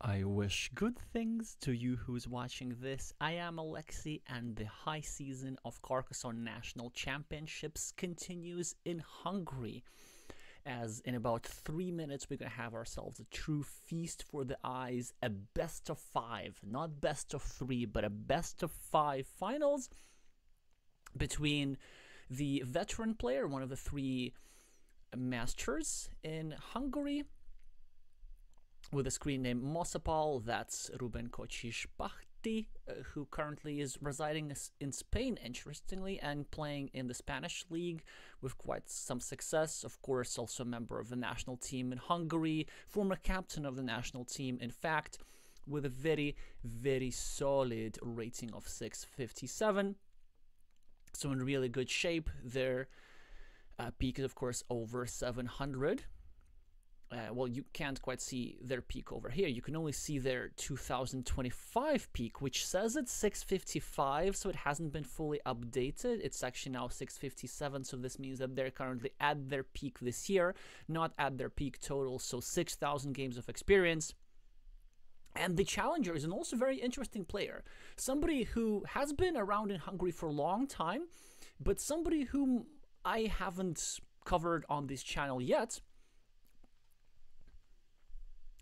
I wish good things to you who's watching this. I am Alexey, and the high season of Carcassonne National Championships continues in Hungary. As in about 3 minutes, we're going to have ourselves a true feast for the eyes, a best of 5, not best of 3, but a best of 5 finals between the veteran player, one of the 3 masters in Hungary, with a screen name mosopal, that's Ruben Kocsis-Pachti, who currently is residing in Spain, interestingly, and playing in the Spanish league with quite some success. Of course, also a member of the national team in Hungary, former captain of the national team, in fact, with a very, very solid rating of 657. So in really good shape. Their peak is, of course, over 700. Well, you can't quite see their peak over here. You can only see their 2025 peak, which says it's 655, so it hasn't been fully updated. It's actually now 657, so this means that they're currently at their peak this year, not at their peak total, so 6,000 games of experience. And the challenger is an also very interesting player. Somebody who has been around in Hungary for a long time, but somebody whom I haven't covered on this channel yet.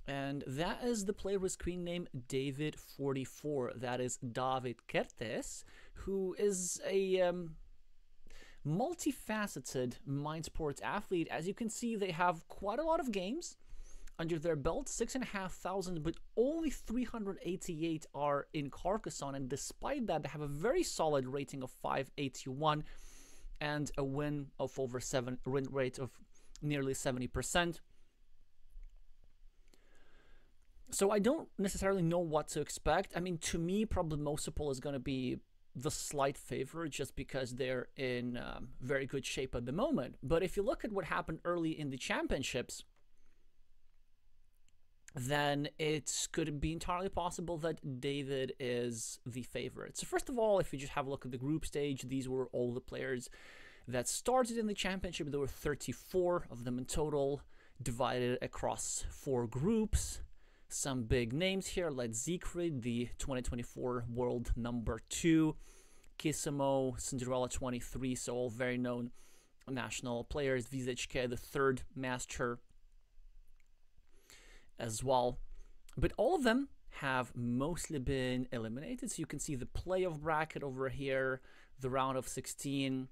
And that is the player with screen name David44. That is David Kertész, who is a multifaceted mind sports athlete. As you can see, they have quite a lot of games under their belt, 6,500, but only 388 are in Carcassonne. And despite that, they have a very solid rating of 581 and a win rate of nearly 70%. So I don't necessarily know what to expect. I mean, to me, probably mosopal is going to be the slight favorite just because they're in very good shape at the moment. But if you look at what happened early in the championships, then it could be entirely possible that David is the favorite. So first of all, if you just have a look at the group stage, these were all the players that started in the championship. There were 34 of them in total, divided across 4 groups. Some big names here, like Siegfried, the 2024 world number 2, Kisimo, Cinderella 23, so all very known national players, Vizecke, the 3rd master as well. But all of them have mostly been eliminated, so you can see the playoff bracket over here, the round of 16,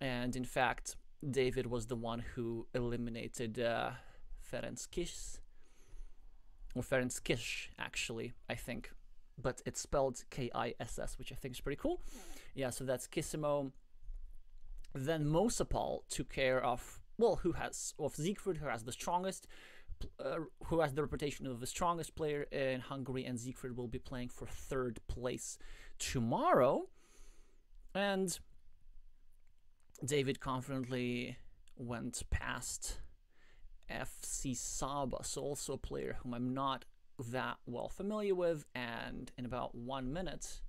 and in fact, David was the one who eliminated Ferenc Kiss. Or Ferenc Kiss, actually, I think. But it's spelled K-I-S-S, which I think is pretty cool. Yeah, so that's Kisimo. Then mosopal took care of, well, Siegfried, who has the strongest, who has the reputation of the strongest player in Hungary, and Siegfried will be playing for 3rd place tomorrow. And David confidently went past FC Saba, so also a player whom I'm not that well familiar with, and in about 1 minute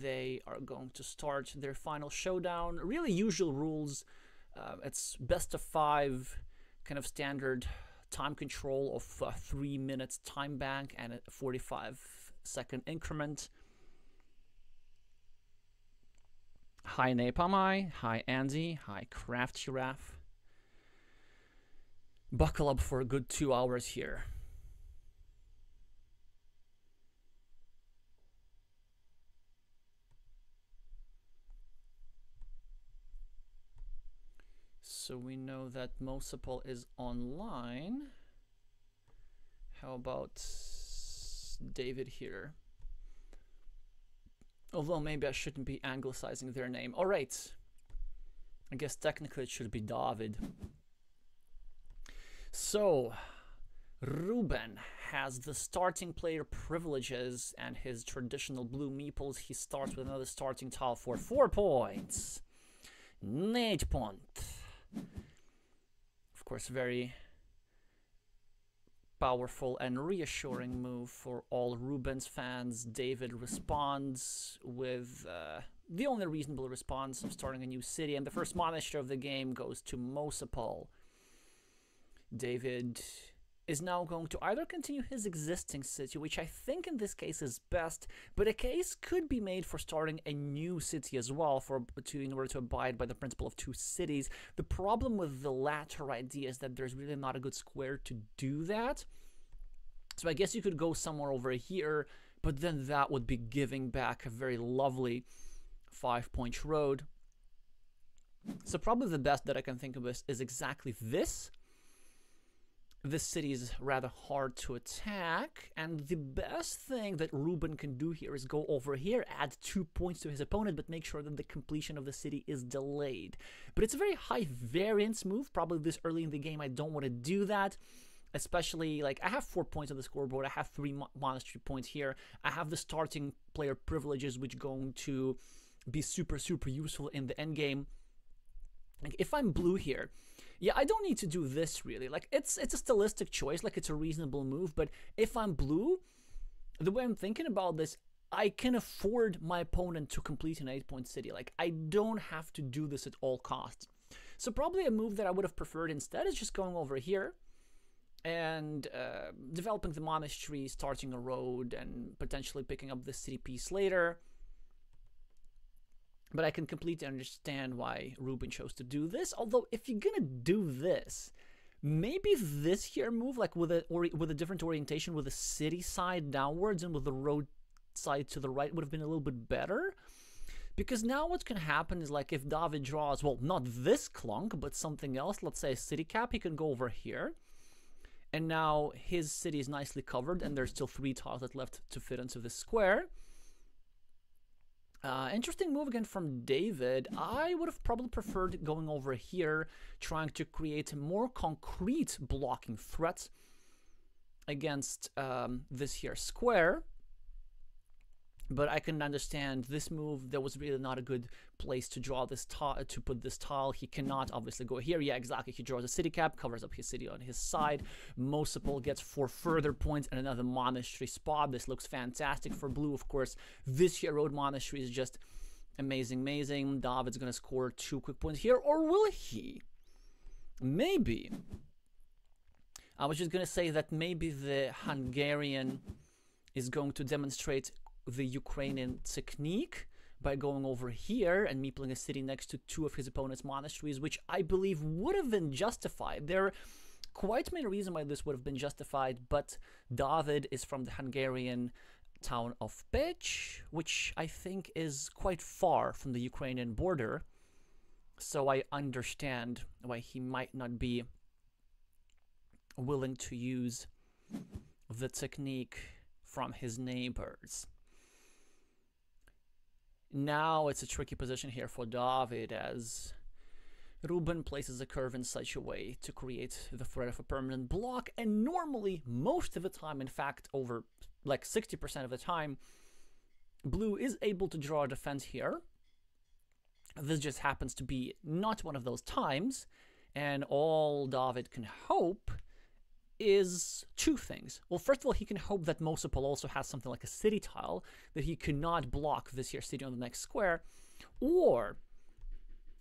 they are going to start their final showdown. Really usual rules. It's best of 5, kind of standard time control of 3 minutes time bank and a 45-second increment. Hi Napalm, hi Andy, hi Craft Giraffe. Buckle up for a good 2 hours here. So we know that mosopal is online. How about David here? Although maybe I shouldn't be anglicizing their name. All right. I guess technically it should be David. So, Ruben has the starting player privileges and his traditional blue meeples. He starts with another starting tile for 4 points. 4 points. Of course, very powerful and reassuring move for all Ruben's fans. David responds with the only reasonable response of starting a new city, and the first monastery of the game goes to mosopal. David is now going to either continue his existing city, which I think in this case is best, but a case could be made for starting a new city as well in order to abide by the principle of two cities. The problem with the latter idea is that there's really not a good square to do that. So I guess you could go somewhere over here, but then that would be giving back a very lovely 5-point road. So probably the best that I can think of is exactly this. This city is rather hard to attack, and the best thing that Ruben can do here is go over here, add 2 points to his opponent, but make sure that the completion of the city is delayed. But it's a very high variance move. Probably this early in the game I don't want to do that, especially like I have 4 points on the scoreboard, I have 3 monastery points here, I have the starting player privileges which are going to be super useful in the end game. Like if I'm blue here, yeah, I don't need to do this really. Like it's a stylistic choice, like it's a reasonable move, but if I'm blue, the way I'm thinking about this, I can afford my opponent to complete an 8-point city. Like I don't have to do this at all costs. So probably a move that I would have preferred instead is just going over here and developing the monastery, starting a road, and potentially picking up the city piece later. But I can completely understand why Ruben chose to do this. Although, if you're gonna do this, maybe this here move, like with a different orientation, with the city side downwards and with the road side to the right, would have been a little bit better. Because now what's gonna happen is, like, if David draws, well, not this clunk, but something else, let's say a city cap, he can go over here. And now his city is nicely covered, and there's still 3 tiles that left to fit into this square. Interesting move again from David. I would have probably preferred going over here, trying to create a more concrete blocking threat against this here square. But I can understand this move. There was really not a good place to draw this tile, to put this tile. He cannot obviously go here. Yeah, exactly. He draws a city cap, covers up his city on his side. Mosopal gets 4 further points and another monastery spot. This looks fantastic for blue, of course. This here road monastery is just amazing. David's going to score 2 quick points here, or will he? Maybe. I was just going to say that maybe the Hungarian is going to demonstrate the Ukrainian technique by going over here and meepling a city next to 2 of his opponent's monasteries, which I believe would have been justified. There are quite many reasons why this would have been justified, but David is from the Hungarian town of Pécs, which I think is quite far from the Ukrainian border, so I understand why he might not be willing to use the technique from his neighbors. Now it's a tricky position here for David, as Ruben places a curve in such a way to create the threat of a permanent block, and normally, most of the time, in fact, over like 60% of the time, blue is able to draw a defense here. This just happens to be not one of those times, and all David can hope is 2 things. Well, first of all, he can hope that mosopal also has something like a city tile, that he cannot block this here city on the next square. Or,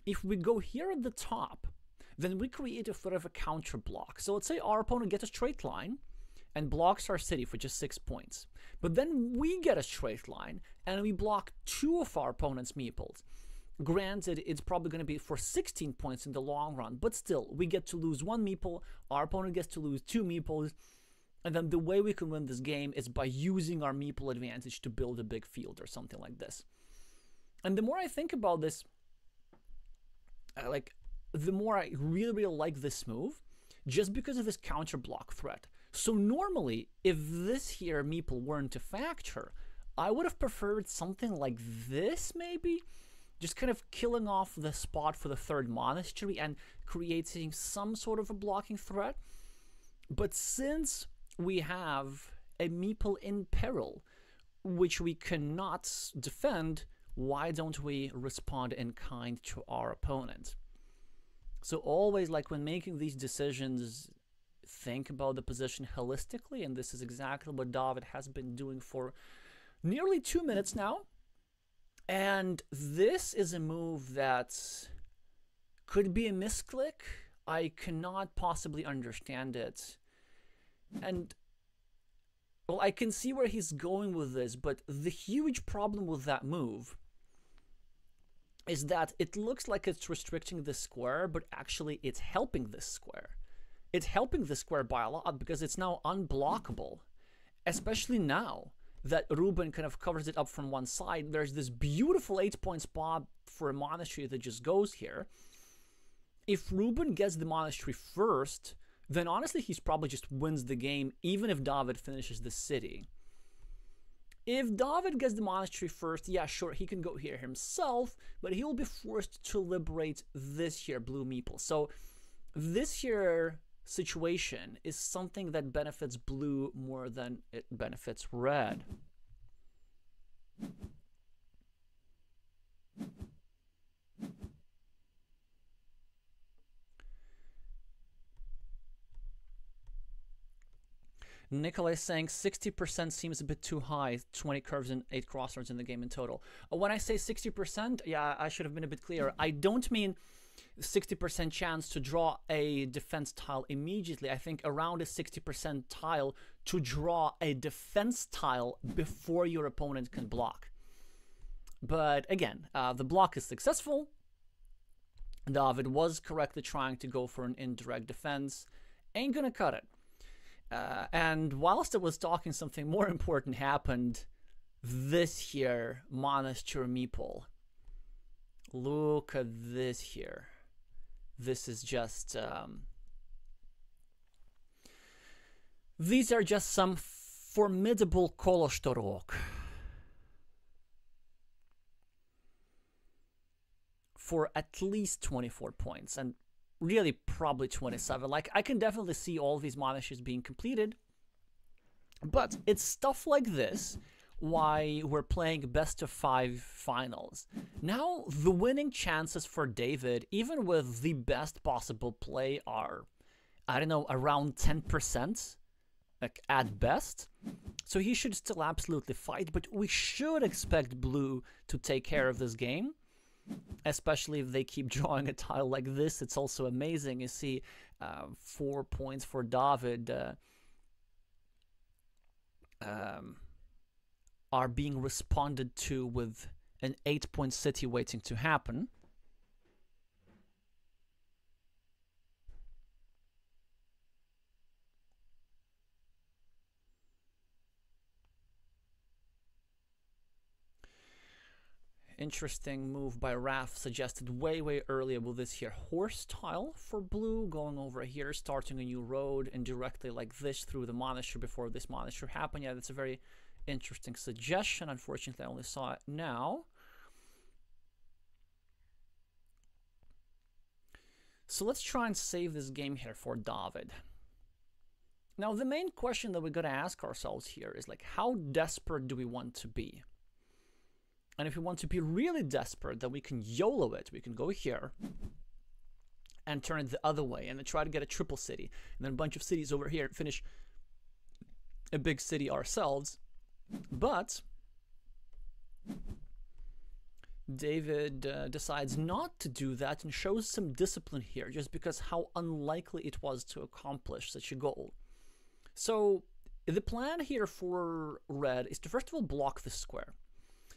if we go here at the top, then we create a sort of a counter block. So let's say our opponent gets a straight line and blocks our city for just 6 points. But then we get a straight line and we block 2 of our opponent's meeples. Granted, it's probably going to be for 16 points in the long run, but still, we get to lose 1 meeple, our opponent gets to lose 2 meeples, and then the way we can win this game is by using our meeple advantage to build a big field or something like this. And the more I think about this, the more I really like this move, just because of this counter block threat. So normally, if this here meeple weren't to factor, I would have preferred something like this, maybe? Just kind of killing off the spot for the 3rd monastery and creating some sort of a blocking threat. But since we have a meeple in peril, which we cannot defend, why don't we respond in kind to our opponent? So always, like when making these decisions, think about the position holistically, and this is exactly what David has been doing for nearly 2 minutes now. And this is a move that could be a misclick. I cannot possibly understand it And, well, I can see where he's going with this, but the huge problem with that move is that it looks like it's restricting the square, but actually it's helping this square. It's helping the square by a lot because it's now unblockable, especially now that Ruben kind of covers it up from one side. There's this beautiful 8-point spot for a monastery that just goes here. If Ruben gets the monastery first, then honestly he's probably just wins the game, even if David finishes the city. If David gets the monastery first, yeah, sure, he can go here himself, but he will be forced to liberate this here blue meeple. So this here situation is something that benefits blue more than it benefits red. Nikolai saying 60% seems a bit too high. 20 curves and 8 crossroads in the game in total. When I say 60%, yeah, I should have been a bit clearer. I don't mean 60% chance to draw a defense tile immediately. I think around a 60% tile to draw a defense tile before your opponent can block. But again, the block is successful. David was correctly trying to go for an indirect defense. Ain't gonna cut it. And whilst I was talking, something more important happened. This here monastery meeple. Look at this here. This is just these are just some formidable kolostorok for at least 24 points, and really probably 27. Like, I can definitely see all these monasteries being completed, but it's stuff like this why we're playing best of 5 finals. Now the winning chances for David, even with the best possible play, are, I don't know, around 10%, like at best. So he should still absolutely fight, but we should expect blue to take care of this game. Especially if they keep drawing a tile like this. It's also amazing. You see 4 points for David are being responded to with an 8-point city waiting to happen. Interesting move by Raf, suggested way earlier with this here horse tile for blue, going over here, starting a new road indirectly like this through the monastery before this monastery happened. Yeah, that's a very interesting suggestion. Unfortunately, I only saw it now. So let's try and save this game here for David. Now, the main question that we got to ask ourselves here is, like, how desperate do we want to be? And if we want to be really desperate, then we can YOLO it. We can go here and turn it the other way and then try to get a triple city. And then a bunch of cities over here, finish a big city ourselves. But David decides not to do that and shows some discipline here, just because how unlikely it was to accomplish such a goal. So the plan here for red is to first of all block this square.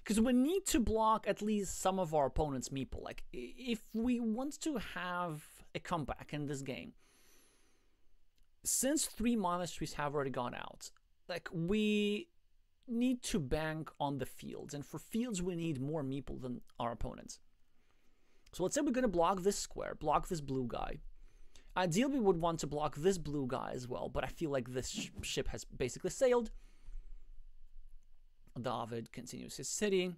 Because we need to block at least some of our opponent's meeple. Like, if we want to have a comeback in this game, since 3 monasteries have already gone out, like, we need to bank on the fields. And for fields, we need more meeple than our opponents. So let's say we're going to block this square, block this blue guy. Ideally, we would want to block this blue guy as well, but I feel like this ship has basically sailed. David continues his city.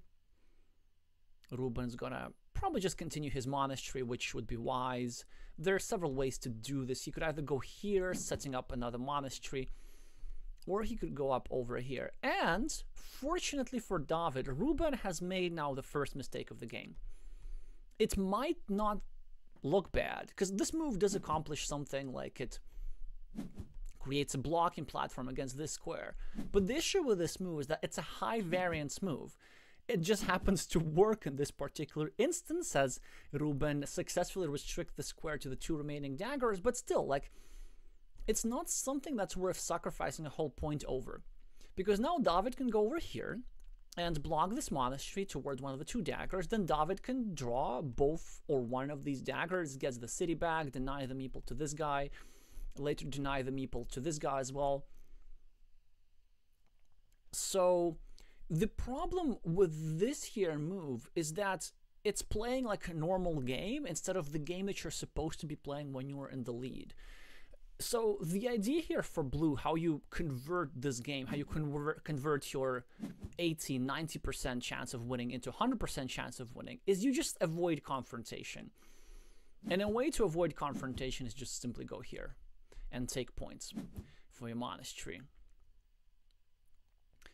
Ruben's gonna probably just continue his monastery, which would be wise. There are several ways to do this. He could either go here, setting up another monastery, or he could go up over here. And fortunately for David, Ruben has made now the first mistake of the game. It might not look bad, because this move does accomplish something, like it creates a blocking platform against this square. But the issue with this move is that it's a high variance move. It just happens to work in this particular instance, as Ruben successfully restricts the square to the 2 remaining daggers, but still, like, it's not something that's worth sacrificing a whole point over. Because now David can go over here and block this monastery toward one of the two daggers. Then David can draw both or one of these daggers, gets the city back, deny the meeple to this guy, later deny the meeple to this guy as well. So the problem with this here move is that it's playing like a normal game instead of the game that you're supposed to be playing when you're in the lead. So the idea here for blue, how you convert this game, how you convert your 80-90% chance of winning into 100% chance of winning, is you just avoid confrontation. And a way to avoid confrontation is just simply go here and take points for your monastery.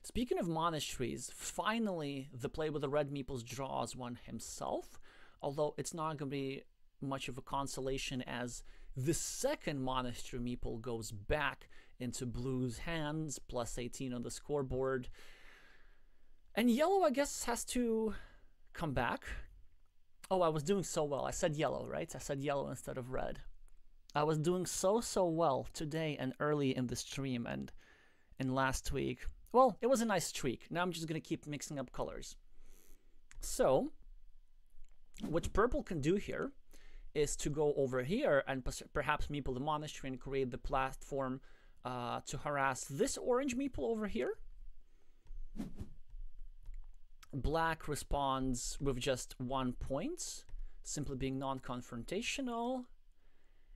Speaking of monasteries, finally the player with the red meeples draws one himself, although it's not going to be much of a consolation as the second monastery meeple goes back into blue's hands, plus 18 on the scoreboard. And yellow, I guess, has to come back. Oh, I was doing so well. I said yellow, right? I said yellow instead of red. I was doing so well today and early in the stream and last week. Well, it was a nice streak. Now I'm just going to keep mixing up colors. So, what purple can do here is to go over here and perhaps meeple the monastery and create the platform to harass this orange meeple over here. Black responds with just 1 point, simply being non-confrontational.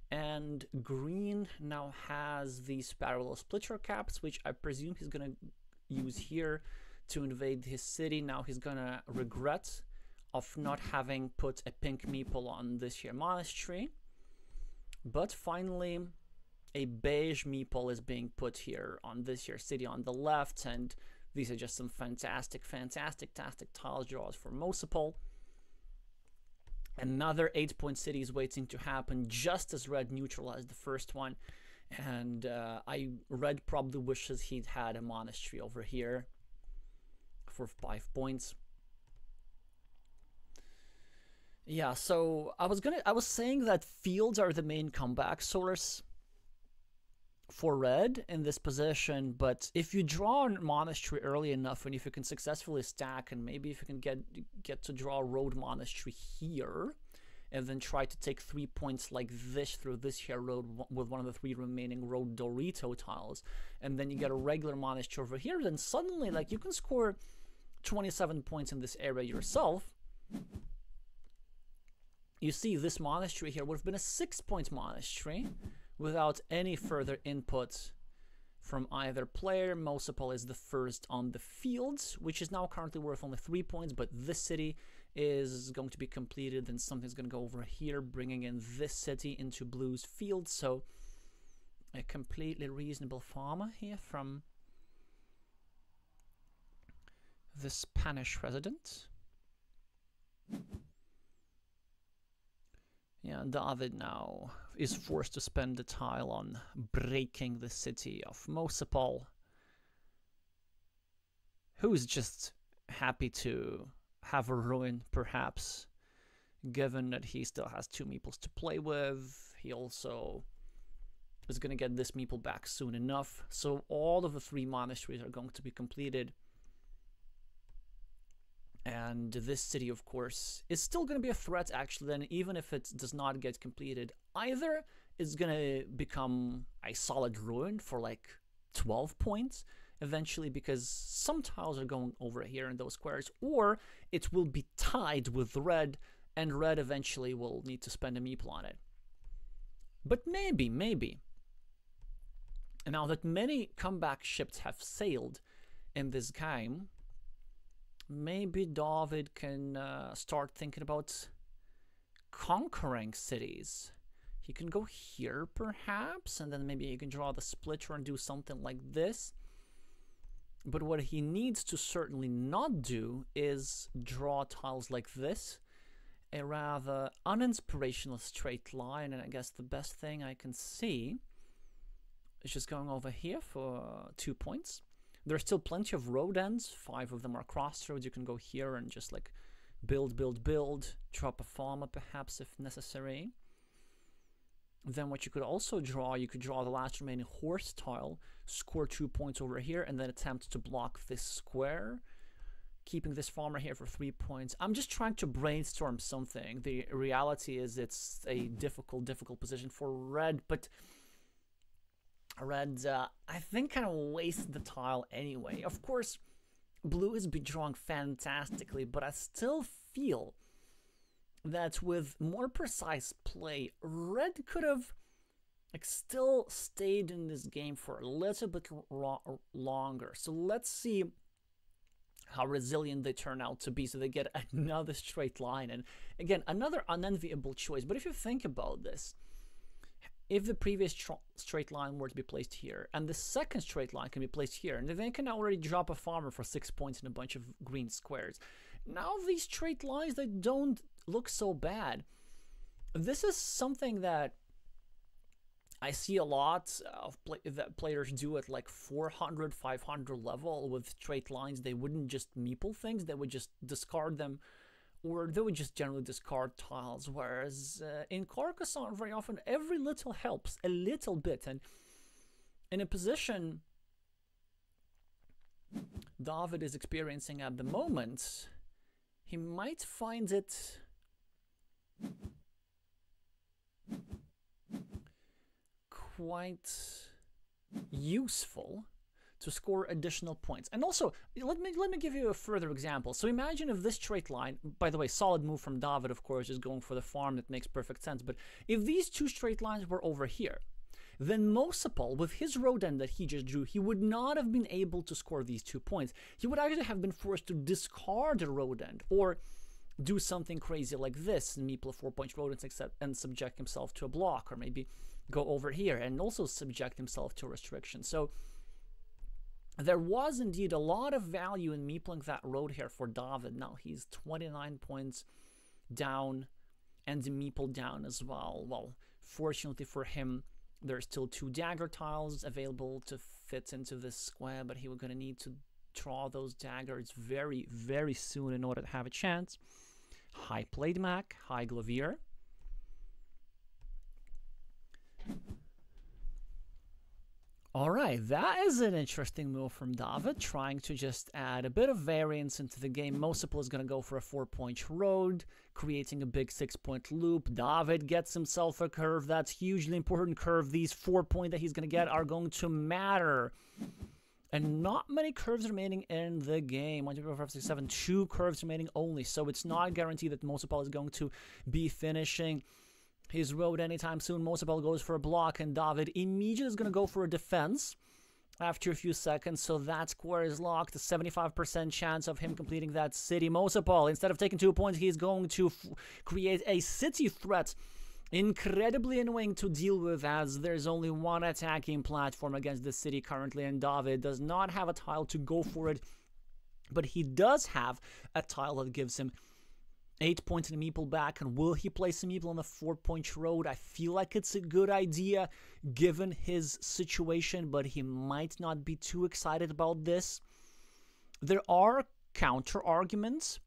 And green now has these parallel splitter caps, which I presume he's going to use here to invade his city. Now he's going to regret of not having put a pink meeple on this here monastery. But finally, a beige meeple is being put here on this here city on the left, and these are just some fantastic tile draws for mosopal. Another 8-point city is waiting to happen just as red neutralized the first one, and red probably wishes he'd had a monastery over here for 5 points. Yeah, so I was saying that fields are the main comeback source for red in this position, but if you draw a monastery early enough, and if you can successfully stack, and maybe if you can get to draw a road monastery here, and then try to take 3 points like this through this here road with one of the 3 remaining road Dorito tiles, and then you get a regular monastery over here, then suddenly like you can score 27 points in this area yourself. You see, this monastery here would have been a 6-point monastery without any further input from either player. Mosopal is the first on the field, which is now currently worth only 3 points, but this city is going to be completed, then something's going to go over here, bringing in this city into blue's field. So a completely reasonable farmer here from the Spanish resident. Yeah, David now is forced to spend the tile on breaking the city of Mosopal, who's just happy to have a ruin, perhaps, given that he still has 2 meeples to play with. He also is going to get this meeple back soon enough, so all of the 3 monasteries are going to be completed. And this city, of course, is still going to be a threat, actually, then, even if it does not get completed. Either it's going to become a solid ruin for like 12 points eventually, because some tiles are going over here in those squares, or it will be tied with red, and red eventually will need to spend a meeple on it. But maybe, and now that many comeback ships have sailed in this game, maybe David can start thinking about conquering cities. He can go here, perhaps, and then maybe he can draw the splitter and do something like this. But what he needs to certainly not do is draw tiles like this, a rather uninspirational straight line, and I guess the best thing I can see is just going over here for 2 points. There's still plenty of road ends. 5 of them are crossroads. You can go here and just like build, drop a farmer perhaps if necessary. Then what you could also draw, you could draw the last remaining horse tile, score 2 points over here, and then attempt to block this square, keeping this farmer here for 3 points. I'm just trying to brainstorm something. The reality is it's a difficult position for red, but red, I think, kind of wasted the tile anyway. Of course, blue has been drawing fantastically, but I still feel that with more precise play, red could have still stayed in this game for a little bit longer. So let's see how resilient they turn out to be. So they get another straight line, and again, another unenviable choice. But if you think about this, if the previous straight line were to be placed here, and the second straight line can be placed here, and they can already drop a farmer for 6 points in a bunch of green squares. Now these straight lines, they don't look so bad. This is something that I see a lot of that players do at like 400, 500 level with straight lines. They wouldn't just meeple things, they would just discard them, or they would just generally discard tiles. Whereas in Carcassonne, very often, every little helps a little bit. And in a position David is experiencing at the moment, he might find it quite useful to score additional points. And also, let me give you a further example. So imagine if this straight line, by the way, solid move from David, of course, is going for the farm. That makes perfect sense. But if these two straight lines were over here, then mosopal, with his road end that he just drew, he would not have been able to score these 2 points. He would actually have been forced to discard a road end, or do something crazy like this, and meeple 4 points road ends and subject himself to a block, or maybe go over here and also subject himself to restriction. So there was indeed a lot of value in meepling that road here for David. Now he's 29 points down and meeple down as well. Well, fortunately for him, there's still 2 dagger tiles available to fit into this square, but he was going to need to draw those daggers very, very soon in order to have a chance. High played Mac, high Glavier. Alright, that is an interesting move from David, trying to just add a bit of variance into the game. mosopal is going to go for a 4-point road, creating a big 6-point loop. David gets himself a curve. That's hugely important curve. These 4 points that he's going to get are going to matter. And not many curves remaining in the game. 1, 2, 3, 4, 5, 6, 7, 2 curves remaining only. So it's not guaranteed that mosopal is going to be finishing his road anytime soon. mosopal goes for a block, and David immediately is going to go for a defense after a few seconds. So that square is locked. A 75% chance of him completing that city. mosopal, instead of taking 2 points, he's going to create a city threat. Incredibly annoying to deal with, as there's only one attacking platform against the city currently, and David does not have a tile to go for it, but he does have a tile that gives him 8 points in a meeple back. And will he place a meeple on the 4-point road? I feel like it's a good idea given his situation, but he might not be too excited about this. There are counter arguments.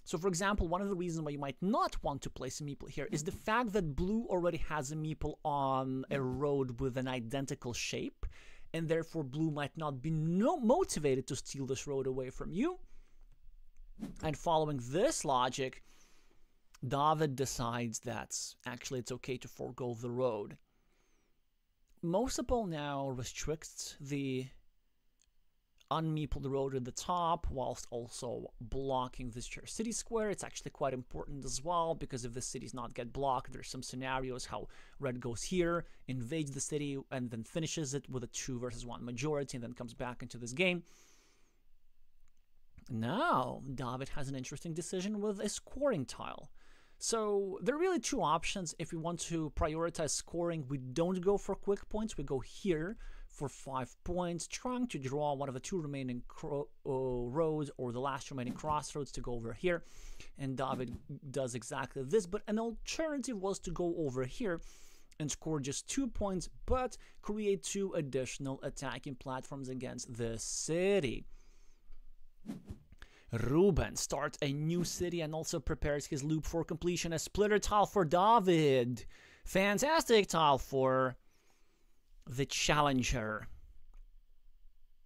So, for example, one of the reasons why you might not want to place a meeple here is the fact that blue already has a meeple on a road with an identical shape, and therefore blue might not be motivated to steal this road away from you. And following this logic, David decides that actually it's okay to forego the road. mosopal now restricts the unmeepled road at the top, whilst also blocking this city square. It's actually quite important as well, because if the cities not get blocked, there's some scenarios how red goes here, invades the city, and then finishes it with a 2 versus 1 majority, and then comes back into this game. Now, David has an interesting decision with a scoring tile. So there are really 2 options. If we want to prioritize scoring, we don't go for quick points. We go here for 5 points, trying to draw one of the 2 remaining roads, or the last remaining crossroads, to go over here. And David does exactly this. But an alternative was to go over here and score just 2 points, but create 2 additional attacking platforms against the city. Ruben starts a new city and also prepares his loop for completion. A splitter tile for David. Fantastic tile for the challenger.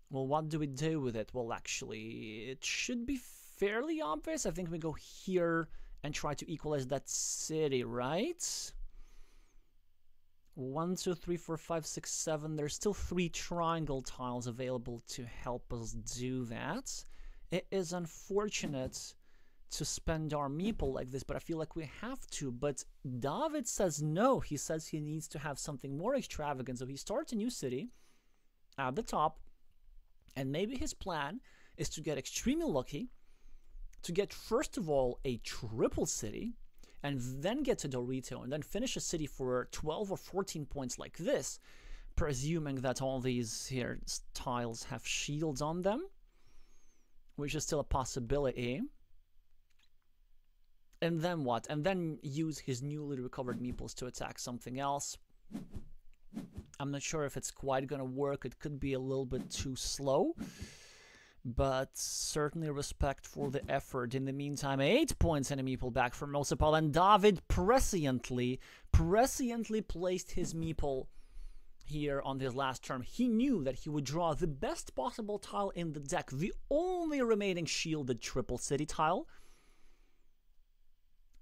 Well, what do we do with it? Well, actually, it should be fairly obvious. I think we go here and try to equalize that city, right? 1, 2, 3, 4, 5, 6, 7. There's still 3 triangle tiles available to help us do that. It is unfortunate to spend our meeple like this, but I feel like we have to. But David says no. He says he needs to have something more extravagant. So he starts a new city at the top. And maybe his plan is to get extremely lucky, to get, first of all, a triple city, and then get to Dorito, and then finish a city for 12 or 14 points like this, presuming that all these here tiles have shields on them, which is still a possibility. And then what? And then use his newly recovered meeples to attack something else. I'm not sure if it's quite gonna work. It could be a little bit too slow, but certainly respect for the effort. In the meantime, 8 points and a meeple back from mosopal, and David presciently placed his meeple here on his last turn. He knew that he would draw the best possible tile in the deck, the only remaining shielded triple city tile.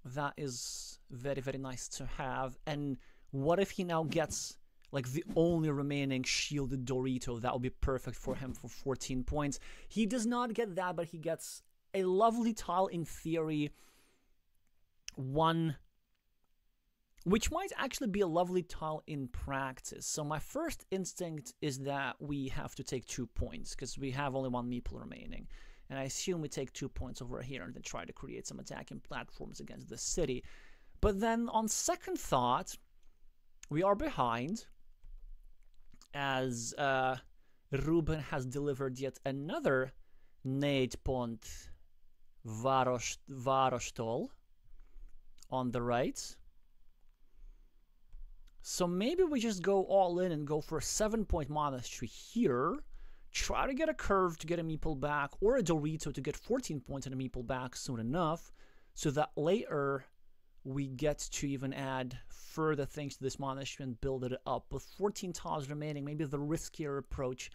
That is very, very nice to have. And what if he now gets like the only remaining shielded Dorito? That would be perfect for him for 14 points. He does not get that, but he gets a lovely tile in theory. One, which might actually be a lovely tile in practice. So my first instinct is that we have to take 2 points because we have only 1 meeple remaining. And I assume we take 2 points over here and then try to create some attacking platforms against the city. But then on second thought, we are behind, as Ruben has delivered yet another négypont Várostól on the right. So maybe we just go all in and go for a 7-point monastery here, try to get a curve to get a meeple back, or a Dorito to get 14 points and a meeple back soon enough, so that later we get to even add further things to this monastery and build it up. With 14 tiles remaining, maybe the riskier approach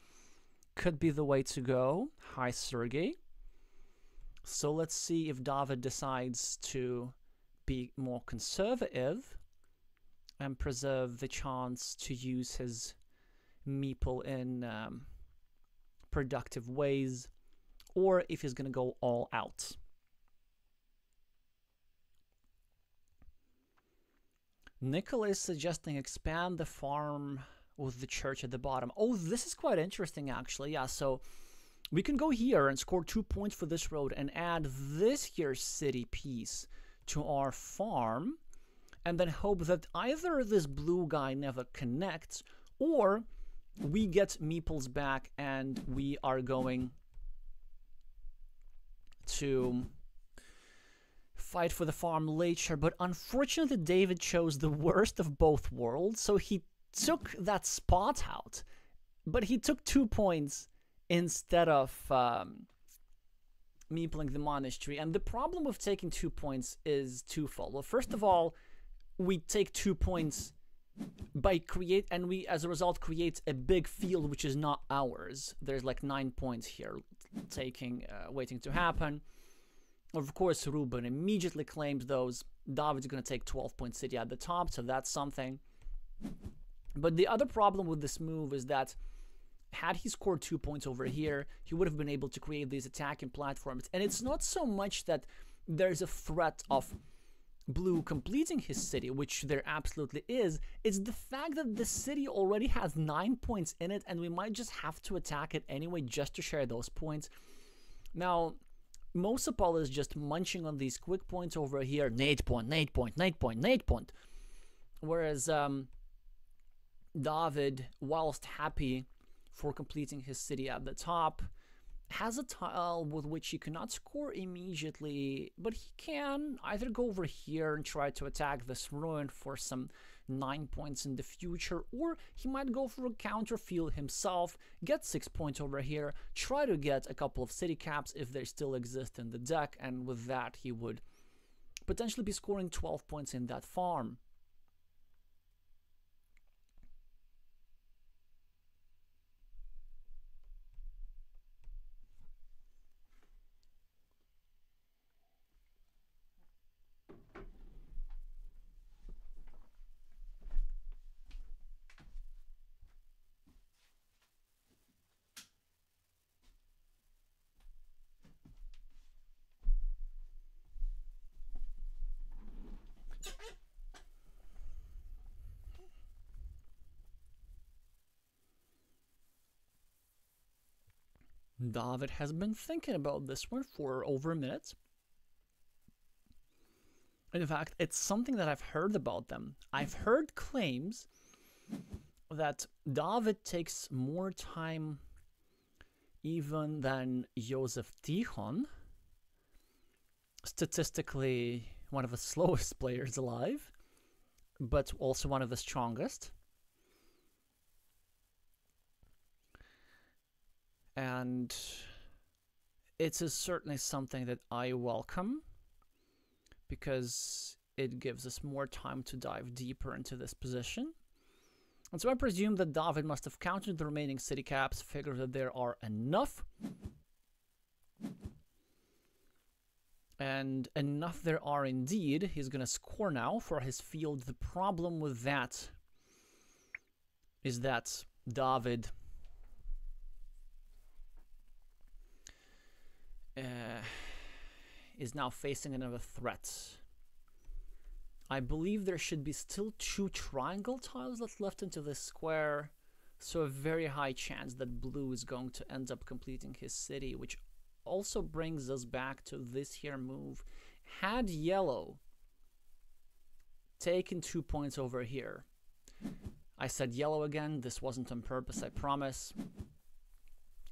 could be the way to go. Hi, Sergey. So let's see if David decides to be more conservative and preserve the chance to use his meeple in productive ways, or if he's going to go all out. Nicola is suggesting expand the farm with the church at the bottom. Oh, this is quite interesting, actually. Yeah, so we can go here and score 2 points for this road and add this here city piece to our farm, and then hope that either this blue guy never connects, or we get meeples back and we are going to fight for the farm later. But unfortunately, David chose the worst of both worlds, so he took that spot out, but he took 2 points instead of meepling the monastery. And the problem with taking 2 points is twofold. Well, first of all, we take 2 points by and we as a result create a big field which is not ours. There's like 9 points here waiting to happen. Of course, Ruben immediately claims those. David's going to take 12-point city at the top, so that's something. But the other problem with this move is that had he scored 2 points over here, he would have been able to create these attacking platforms. And it's not so much that there's a threat of blue completing his city, which there absolutely is. It's the fact that the city already has 9 points in it, and we might just have to attack it anyway just to share those points. Now, mosopal is just munching on these quick points over here. 8 point, 8 point, 8 point, 8 point. Whereas David, whilst happy for completing his city at the top, has a tile with which he cannot score immediately, but he can either go over here and try to attack this ruin for some 9 points in the future, or he might go for a counter field himself, get 6 points over here, try to get a couple of city caps if they still exist in the deck, and with that he would potentially be scoring 12 points in that farm. David has been thinking about this one for over a minute. In fact, it's something that I've heard about them. I've heard claims that David takes more time even than Josef Tichon, statistically one of the slowest players alive, but also one of the strongest. And it is certainly something that I welcome, because it gives us more time to dive deeper into this position. And so I presume that David must have counted the remaining city caps, figured that there are enough. And enough there are indeed. He's going to score now for his field. The problem with that is that David is now facing another threat. I believe there should be still 2 triangle tiles that's left into this square, so a very high chance that blue is going to end up completing his city, which also brings us back to this here move. Had yellow taken 2 points over here, I said yellow again, this wasn't on purpose, I promise.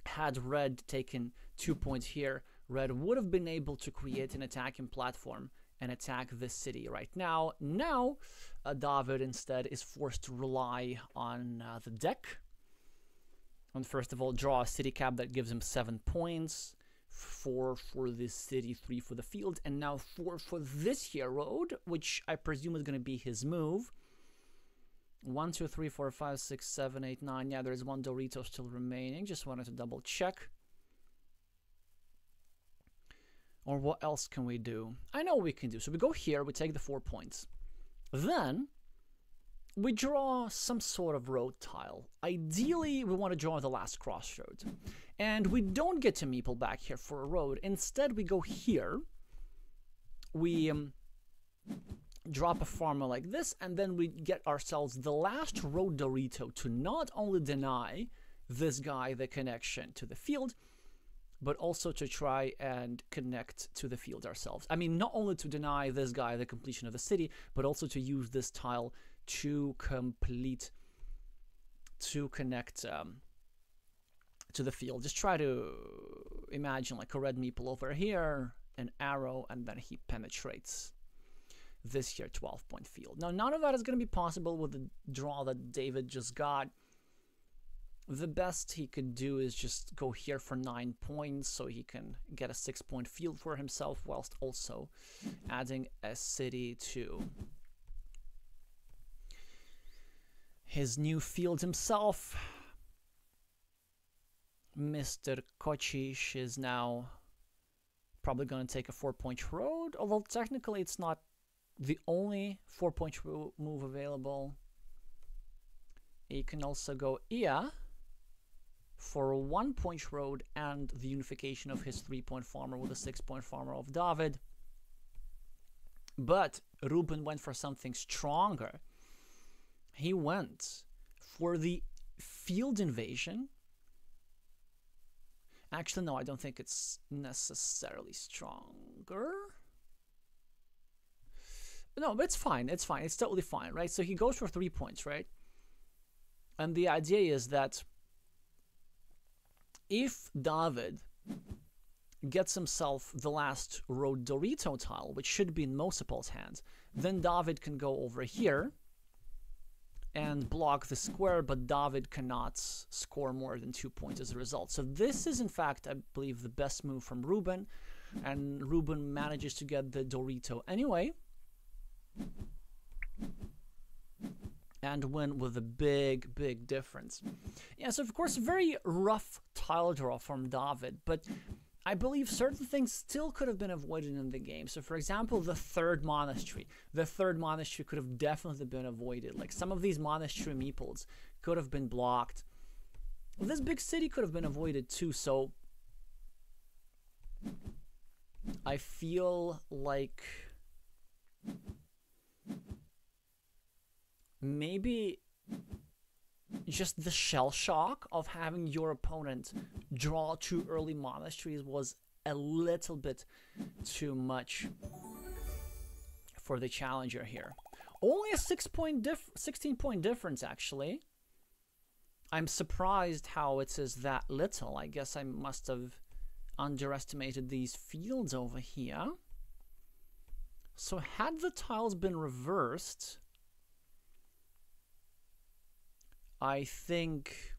Had red taken 2 points here, red would have been able to create an attacking platform and attack this city right now. Now, David instead is forced to rely on the deck. And first of all, draw a city cap that gives him 7 points. 4 for this city, 3 for the field, and now 4 for this here road, which I presume is going to be his move. 1, 2, 3, 4, 5, 6, 7, 8, 9. Yeah, there's 1 Dorito still remaining. Just wanted to double check. Or what else can we do? I know what we can do. So we go here, we take the 4 points. Then we draw some sort of road tile. Ideally, we want to draw the last crossroad. And we don't get to meeple back here for a road. Instead, we go here. We drop a farmer like this, and then we get ourselves the last road Dorito to not only deny this guy the connection to the field, but also to try and connect to the field ourselves. I mean, not only to deny this guy the completion of the city, but also to use this tile to connect to the field. Just try to imagine like a red meeple over here, an arrow, and then he penetrates this here 12-point field. Now, none of that is going to be possible with the draw that David just got. The best he could do is just go here for 9 points so he can get a 6-point field for himself, whilst also adding a city to his new field himself. Mr. Kocic is now probably going to take a 4-point road, although technically it's not the only 4-point move available. He can also go Ia for a 1-point road and the unification of his 3-point farmer with a 6-point farmer of David. But Ruben went for something stronger. He went for the field invasion. Actually, no, I don't think it's necessarily stronger. No, but it's fine. It's fine. It's totally fine, right? So he goes for 3 points, right? And the idea is that if David gets himself the last road Dorito tile, which should be in mosopal's hands, then David can go over here and block the square, but David cannot score more than 2 points as a result. So this is, in fact, I believe, the best move from Ruben, and Ruben manages to get the Dorito anyway, and win with a big, big difference. Yeah, so of course, very rough tile draw from David, but I believe certain things still could have been avoided in the game. So for example, the third monastery. The third monastery could have definitely been avoided. Like some of these monastery meeples could have been blocked. This big city could have been avoided too, so I feel like maybe just the shell shock of having your opponent draw 2 early monasteries was a little bit too much for the challenger here. Only a 16-point difference, actually. I'm surprised how it is that little. I guess I must have underestimated these fields over here. So had the tiles been reversed, I think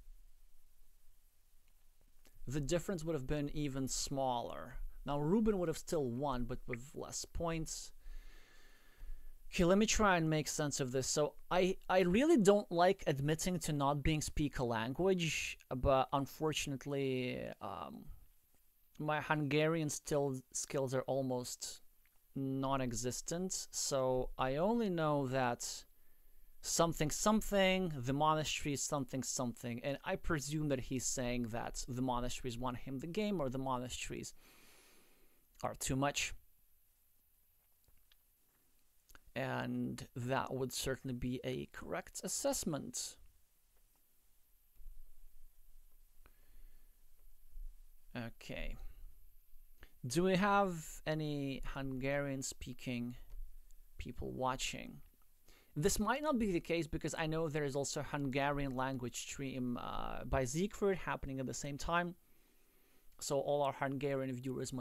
the difference would have been even smaller. Now Ruben would have still won, but with less points. Okay, let me try and make sense of this. So I really don't like admitting to not being speak a language, but unfortunately my Hungarian skills are almost non-existent. So I only know that something something, the monastery is something something, and I presume that he's saying that the monasteries won him the game or the monasteries are too much. And that would certainly be a correct assessment. Okay. Do we have any Hungarian-speaking people watching? This might not be the case because I know there is also a Hungarian language stream by Siegfried happening at the same time. So all our Hungarian viewers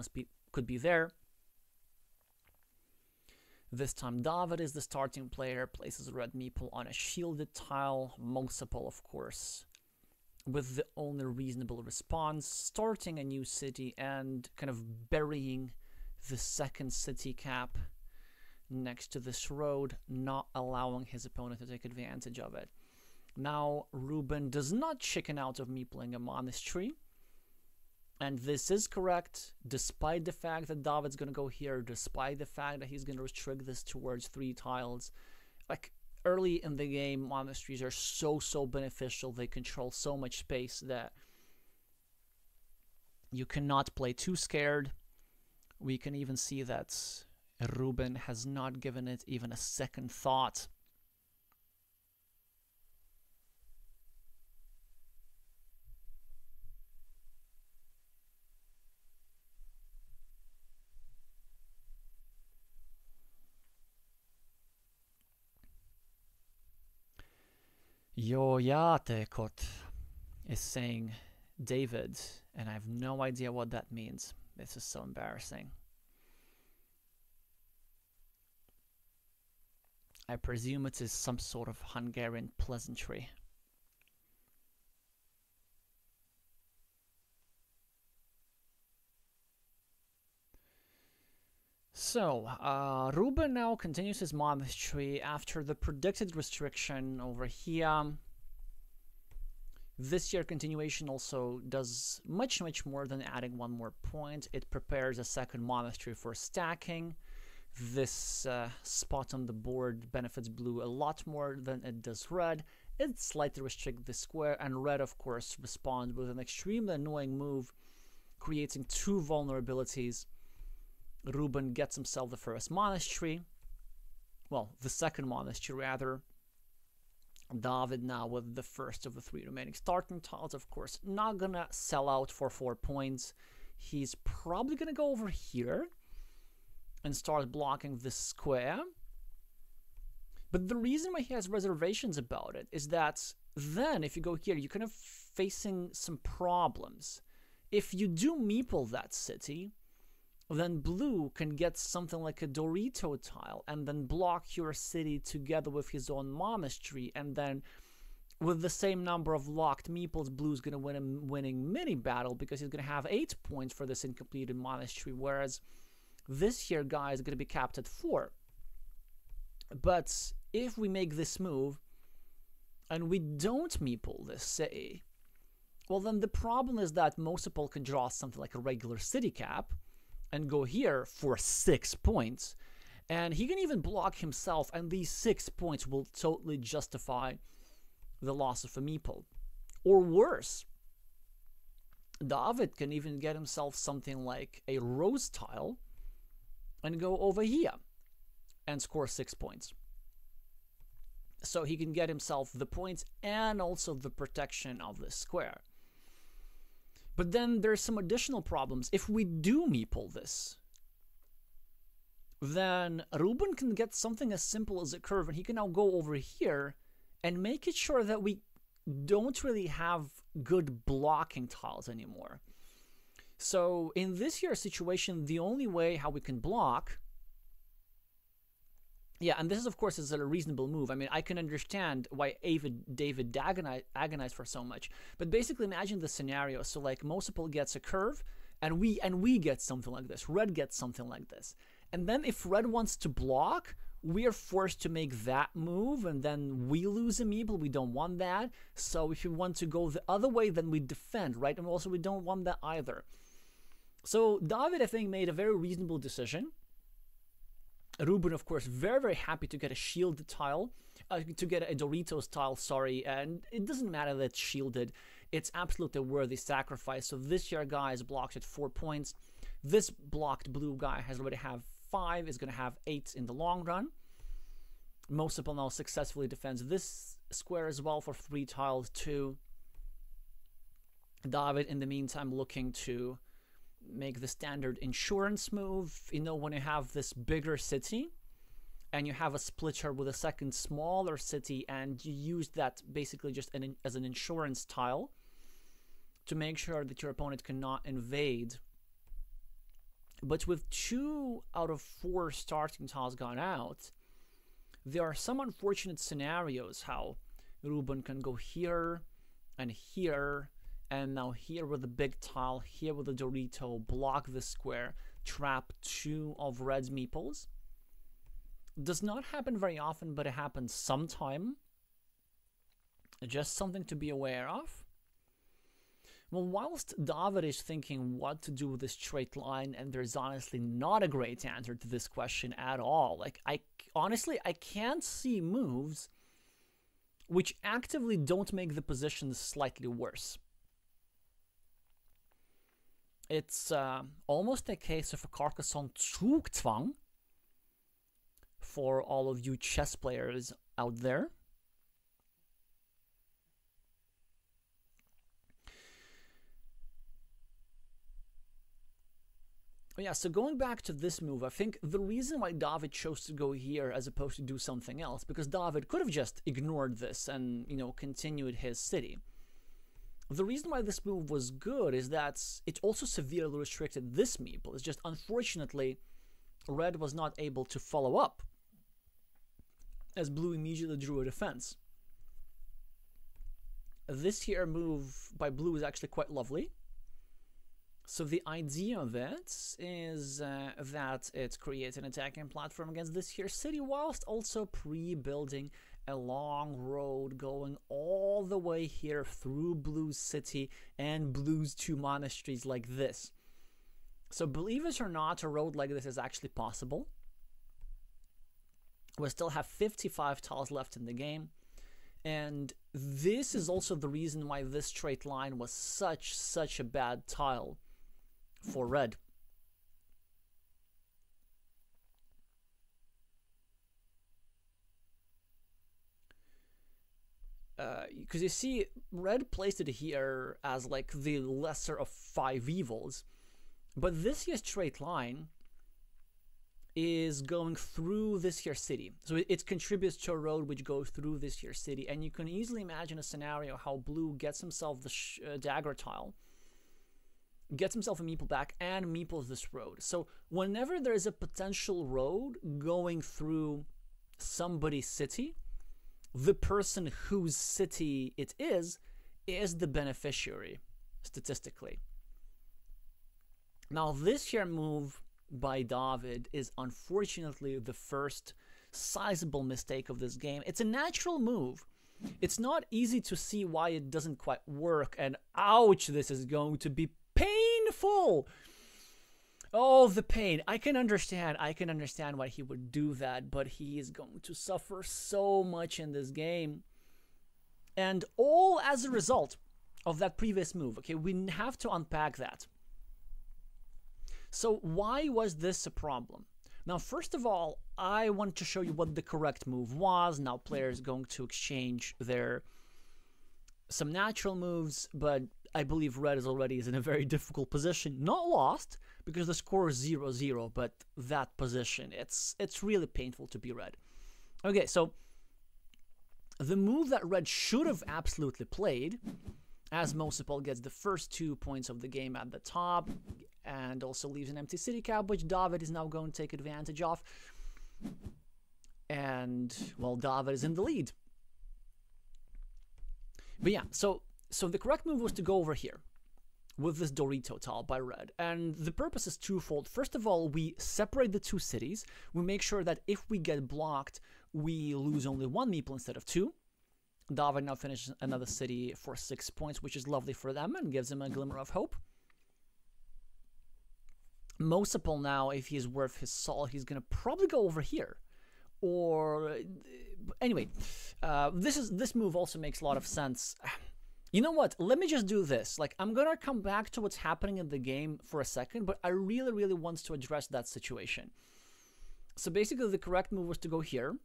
could be there. This time David is the starting player, places a red meeple on a shielded tile, mosopal of course, with the only reasonable response, starting a new city and kind of burying the second city cap next to this road, not allowing his opponent to take advantage of it. Now Ruben does not chicken out of meepling a monastery. And this is correct, despite the fact that David's going to go here, despite the fact that he's going to restrict this towards 3 tiles. Like, early in the game, monasteries are so beneficial. They control so much space that you cannot play too scared. We can even see that Ruben has not given it even a second thought. Yo jatekot is saying David, and I have no idea what that means. This is so embarrassing. I presume it is some sort of Hungarian pleasantry. So, Ruben now continues his monastery after the predicted restriction over here. This year continuation also does much more than adding 1 more point. It prepares a second monastery for stacking. This spot on the board benefits blue a lot more than it does red. It slightly restricts the square, and red of course responds with an extremely annoying move, creating 2 vulnerabilities. Ruben gets himself the first monastery. Well, the second monastery rather. David now with the first of the 3 remaining starting tiles, of course, not gonna sell out for 4 points. He's probably gonna go over here and start blocking this square. But the reason why he has reservations about it is that then if you go here, you're kind of facing some problems. If you do meeple that city, then blue can get something like a Dorito tile and then block your city together with his own monastery, and then with the same number of locked meeples, blue's going to win a winning mini battle because he's going to have 8 points for this incompleted monastery, whereas this here guy is going to be capped at 4. But if we make this move and we don't meeple this city, well then the problem is that mosopal can draw something like a regular city cap and go here for 6 points, and he can even block himself, and these 6 points will totally justify the loss of a meeple. Or worse, David can even get himself something like a rose tile and go over here and score 6 points. So he can get himself the points and also the protection of the square. But then there's some additional problems. If we do meeple this, then Ruben can get something as simple as a curve, and he can now go over here and make it sure that we don't really have good blocking tiles anymore. So in this here situation, the only way how we can block, yeah, and this is of course is a reasonable move. I mean, I can understand why David agonized for so much, but basically imagine the scenario. So like mosopal gets a curve, and we get something like this. Red gets something like this. And then if red wants to block, we are forced to make that move, and then we lose a meeple. We don't want that. So if you want to go the other way, then we defend, right? And also we don't want that either. So David, I think, made a very reasonable decision. Ruben, of course, very, very happy to get a shielded tile, to get a Doritos tile, sorry. And it doesn't matter that it's shielded. It's absolutely a worthy sacrifice. So this here guy is blocked at 4 points. This blocked blue guy has already have 5, is going to have 8 in the long run. Mosopal now successfully defends this square as well for 3 tiles too. David, in the meantime, looking to make the standard insurance move. You know, when you have this bigger city and you have a splitter with a second smaller city, and you use that basically just as an insurance tile to make sure that your opponent cannot invade. But with 2 out of 4 starting tiles gone out, there are some unfortunate scenarios how Ruben can go here, and now here with a big tile, here with a Dorito, block the square, trap 2 of red's meeples. Does not happen very often, but it happens sometime. Just something to be aware of. Well, whilst David is thinking what to do with this straight line, and there's honestly not a great answer to this question at all. Like, honestly, I can't see moves which actively don't make the positions slightly worse. It's almost a case of a Carcassonne Zugzwang for all of you chess players out there. Yeah, so going back to this move, I think the reason why David chose to go here as opposed to do something else, because David could have just ignored this and, you know, continued his city. The reason why this move was good is that it also severely restricted this meeple. It's just, unfortunately, red was not able to follow up, as blue immediately drew a defense. This here move by blue is actually quite lovely. So the idea of it is that it creates an attacking platform against this here city, whilst also pre-building a long road going all the way here through blue's city and blue's 2 monasteries like this. So believe it or not, a road like this is actually possible. We still have 55 tiles left in the game. And this is also the reason why this straight line was such a bad tile for red. Because you see, red placed it here as like the lesser of 5 evils, but this here straight line is going through this here city. So it contributes to a road which goes through this here city, and you can easily imagine a scenario how blue gets himself the dagger tile, gets himself a meeple back, and meeples this road. So whenever there is a potential road going through somebody's city, the person whose city it is the beneficiary, statistically. Now this here move by David is unfortunately the first sizable mistake of this game. It's a natural move. It's not easy to see why it doesn't quite work, and ouch, this is going to be painful. Oh, the pain. I can understand why he would do that, but he is going to suffer so much in this game. And all as a result of that previous move. Okay, we have to unpack that. So why was this a problem? Now, first of all, I want to show you what the correct move was. Now, players going to exchange some natural moves, but I believe red is already in a very difficult position. Not lost, because the score is 0-0, but that position, it's really painful to be red. Okay, so the move that red should have absolutely played, as mosopal gets the first 2 points of the game at the top, and also leaves an empty city cap, which David is now going to take advantage of. And, well, David is in the lead. But yeah, so the correct move was to go over here with this Dorito tile by red. And the purpose is twofold. First of all, we separate the 2 cities. We make sure that if we get blocked, we lose only 1 meeple instead of 2. David now finishes another city for 6 points, which is lovely for them and gives him a glimmer of hope. mosopal now, if he's worth his salt, he's going to probably go over here. Or anyway, this move also makes a lot of sense. You know what? Let me just do this. Like, I'm gonna come back to what's happening in the game for a second, but I really, really want to address that situation. So basically, the correct move was to go here.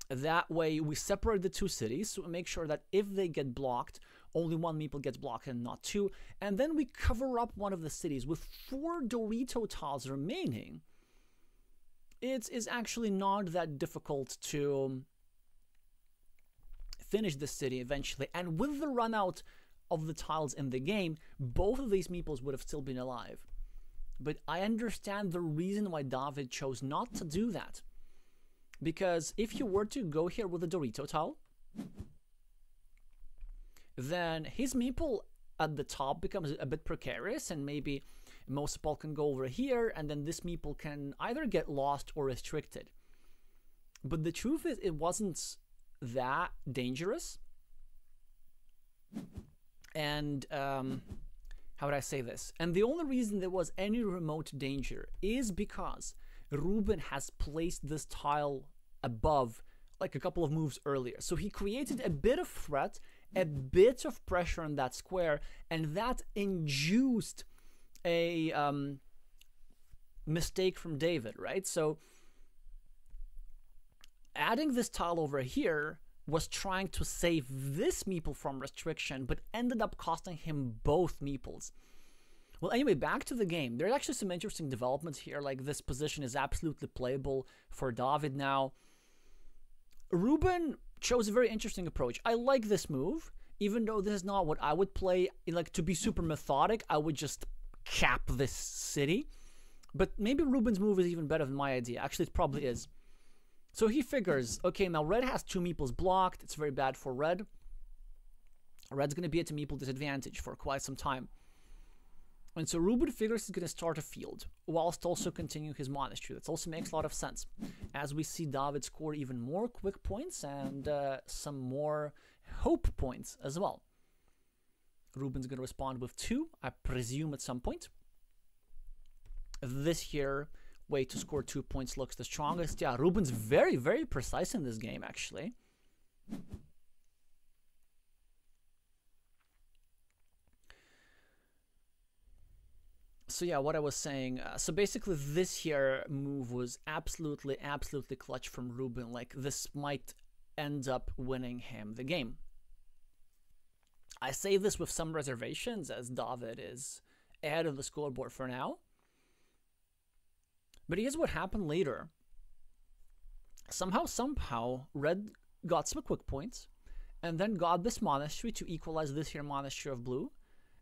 That way, we separate the 2 cities, so we make sure that if they get blocked, only 1 meeple gets blocked and not 2. And then we cover up one of the cities with 4 Dorito tiles remaining. It is actually not that difficult to finish the city eventually, and with the run out of the tiles in the game, both of these meeples would have still been alive. But I understand the reason why David chose not to do that, because if you were to go here with a Dorito tile, then his meeple at the top becomes a bit precarious, and maybe mosopal can go over here, and then this meeple can either get lost or restricted. But the truth is, it wasn't that dangerous. And how would I say this? And the only reason there was any remote danger is because Ruben has placed this tile above, like a couple of moves earlier. So he created a bit of threat, a bit of pressure on that square, and that induced a mistake from David, right? So adding this tile over here was trying to save this meeple from restriction, but ended up costing him both meeples. Well, anyway, back to the game. There's actually some interesting developments here, like this position is absolutely playable for David now. Ruben chose a very interesting approach. I like this move, even though this is not what I would play. Like, to be super methodic, I would just cap this city. But maybe Ruben's move is even better than my idea. Actually, it probably is. So he figures, okay, now red has 2 meeples blocked. It's very bad for red. Red's going to be at a meeple disadvantage for quite some time. And so Ruben figures he's going to start a field, whilst also continuing his monastery. That also makes a lot of sense, as we see David score even more quick points and some more hope points as well. Ruben's going to respond with 2, I presume, at some point. This here way to score 2 points looks the strongest. Yeah, Ruben's very, very precise in this game, actually. So yeah, what I was saying, so basically this here move was absolutely, absolutely clutch from Ruben. Like, this might end up winning him the game. I say this with some reservations, as David is ahead of the scoreboard for now. But here's what happened later. Somehow, red got some quick points, and then got this monastery to equalize this here monastery of blue,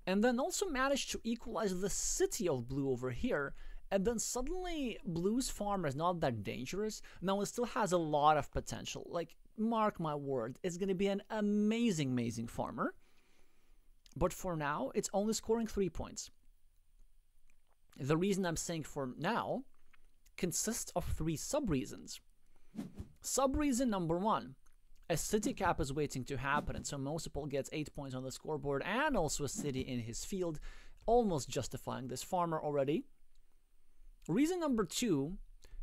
and then also managed to equalize the city of blue over here, and then suddenly blue's farmer is not that dangerous. Now it still has a lot of potential. Like, mark my word, it's going to be an amazing, amazing farmer. But for now, it's only scoring 3 points. The reason I'm saying for now consists of 3 sub-reasons. Sub-reason number 1, a city cap is waiting to happen, and so mosopal gets 8 points on the scoreboard and also a city in his field, almost justifying this farmer already. Reason number 2,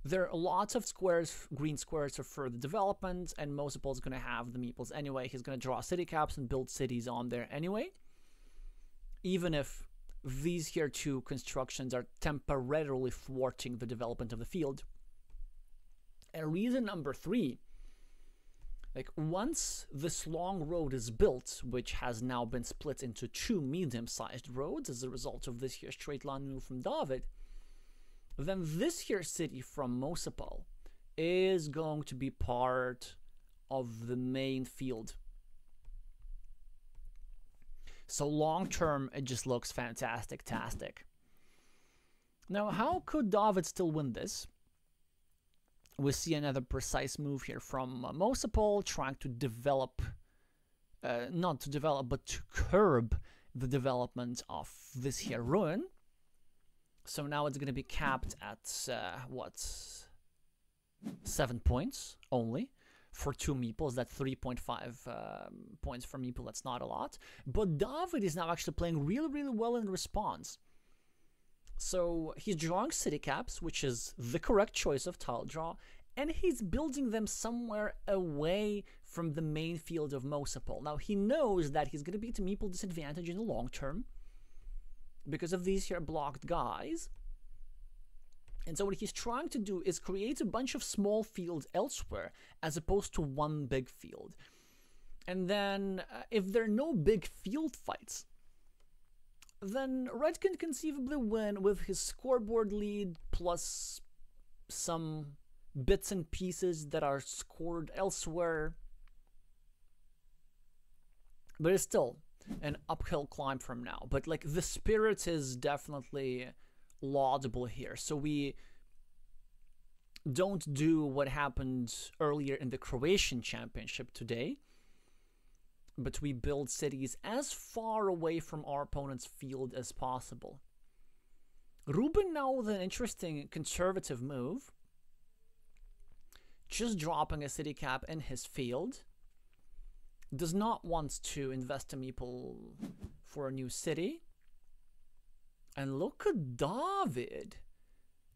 there are lots of squares, green squares for further development, and mosopal is going to have the meeples anyway. He's going to draw city caps and build cities on there anyway. Even if these here two constructions are temporarily thwarting the development of the field. And reason number 3, like once this long road is built, which has now been split into 2 medium-sized roads as a result of this here straight line move from David, then this here city from mosopal is going to be part of the main field. So long term, it just looks fantastic-tastic. Now, how could David still win this? We see another precise move here from mosopal, trying to develop, not to develop, but to curb the development of this here ruin. So now it's going to be capped at, what, 7 points only. For 2 meeples, that's 3.5 points for meeple, that's not a lot. But David is now actually playing really well in response. So he's drawing city caps, which is the correct choice of tile draw, and he's building them somewhere away from the main field of mosopal. Now he knows that he's going to be at a meeple disadvantage in the long term because of these here blocked guys. And so what he's trying to do is create a bunch of small fields elsewhere as opposed to one big field. And then if there are no big field fights, then Red can conceivably win with his scoreboard lead plus some bits and pieces that are scored elsewhere. But it's still an uphill climb from now. But like the spirit is definitely laudable here. So we don't do what happened earlier in the Croatian Championship today, but we build cities as far away from our opponent's field as possible. Ruben now with an interesting conservative move, just dropping a city cap in his field. Does not want to invest a meeple for a new city. And look at David.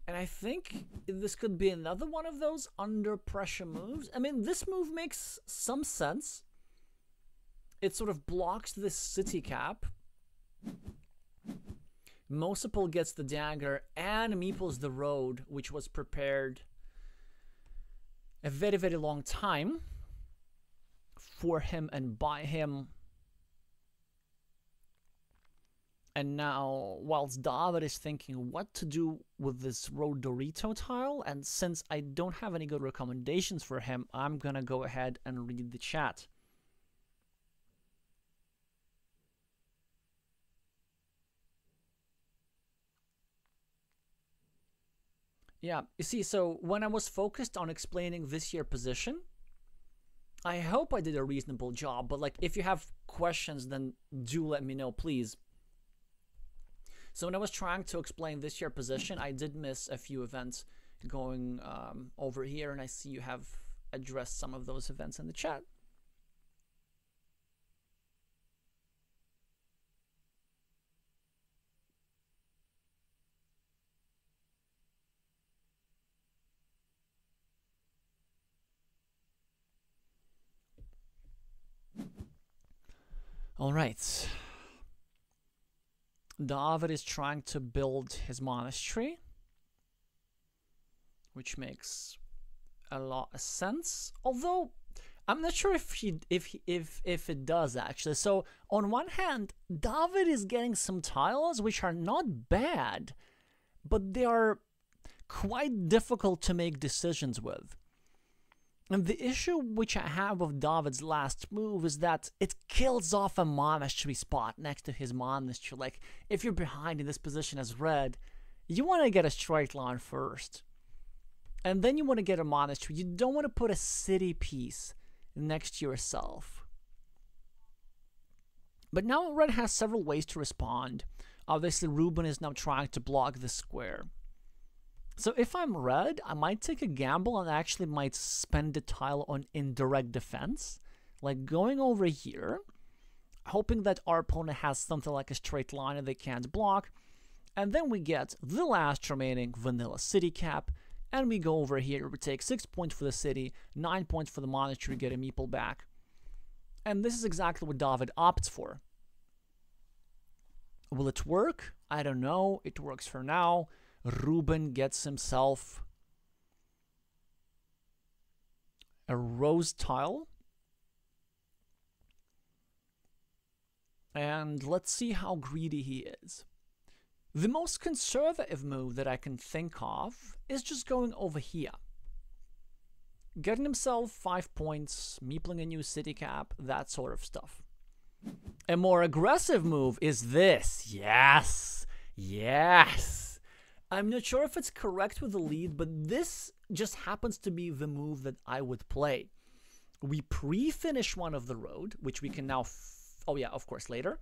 And I think this could be another one of those under pressure moves. I mean, this move makes some sense. It sort of blocks this city cap. mosopal gets the dagger and meeples the road, which was prepared a very long time for him and by him. And now, whilst David is thinking what to do with this road Dorito tile, and since I don't have any good recommendations for him, I'm gonna go ahead and read the chat. Yeah, you see, so when I was focused on explaining this here position, I hope I did a reasonable job, but like if you have questions, then do let me know, please. So when I was trying to explain this here position, I did miss a few events going over here, and I see you have addressed some of those events in the chat. All right. David is trying to build his monastery, which makes a lot of sense. Although I'm not sure if it does actually. So on one hand, David is getting some tiles which are not bad, but they are quite difficult to make decisions with. And the issue which I have with David's last move is that it kills off a monastery spot next to his monastery. Like, if you're behind in this position as red, you want to get a straight line first. And then you want to get a monastery. You don't want to put a city piece next to yourself. But now red has several ways to respond. Obviously, Ruben is now trying to block the square. So if I'm red, I might take a gamble and actually might spend the tile on indirect defense. Like going over here, hoping that our opponent has something like a straight line and they can't block. And then we get the last remaining vanilla city cap. And we go over here, we take 6 points for the city, 9 points for the monastery, get a meeple back. And this is exactly what David opts for. Will it work? I don't know. It works for now. Ruben gets himself a rose tile. And let's see how greedy he is. The most conservative move that I can think of is just going over here. Getting himself 5 points, meepling a new city cap, that sort of stuff. A more aggressive move is this. Yes! Yes! I'm not sure if it's correct with the lead, but this just happens to be the move that I would play. We pre-finish one of the road, which we can now... oh yeah, of course, later.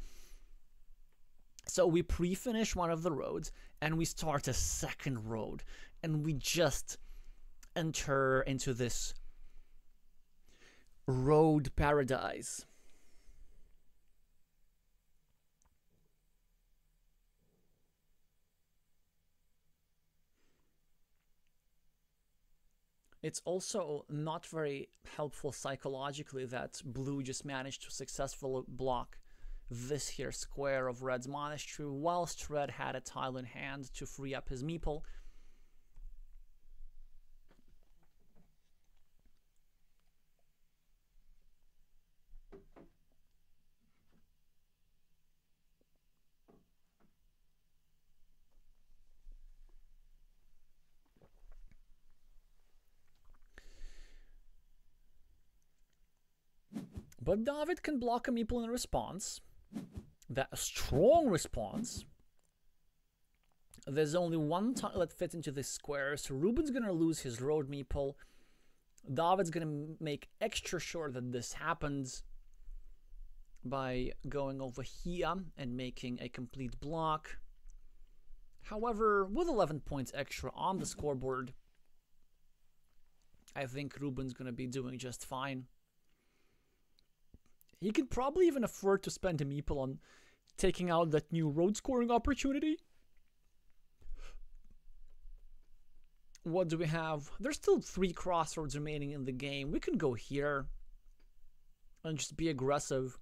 So we pre-finish one of the roads, and we start a second road. And we just enter into this road paradise. It's also not very helpful psychologically that blue just managed to successfully block this here square of red's monastery, whilst red had a tile in hand to free up his meeple. But David can block a meeple in response. That a strong response. There's only one tile that fits into this square, so Ruben's gonna lose his road meeple. David's gonna make extra sure that this happens by going over here and making a complete block. However, with 11 points extra on the scoreboard, I think Ruben's gonna be doing just fine. He could probably even afford to spend a meeple on taking out that new road scoring opportunity. What do we have? There's still 3 crossroads remaining in the game. We can go here and just be aggressive.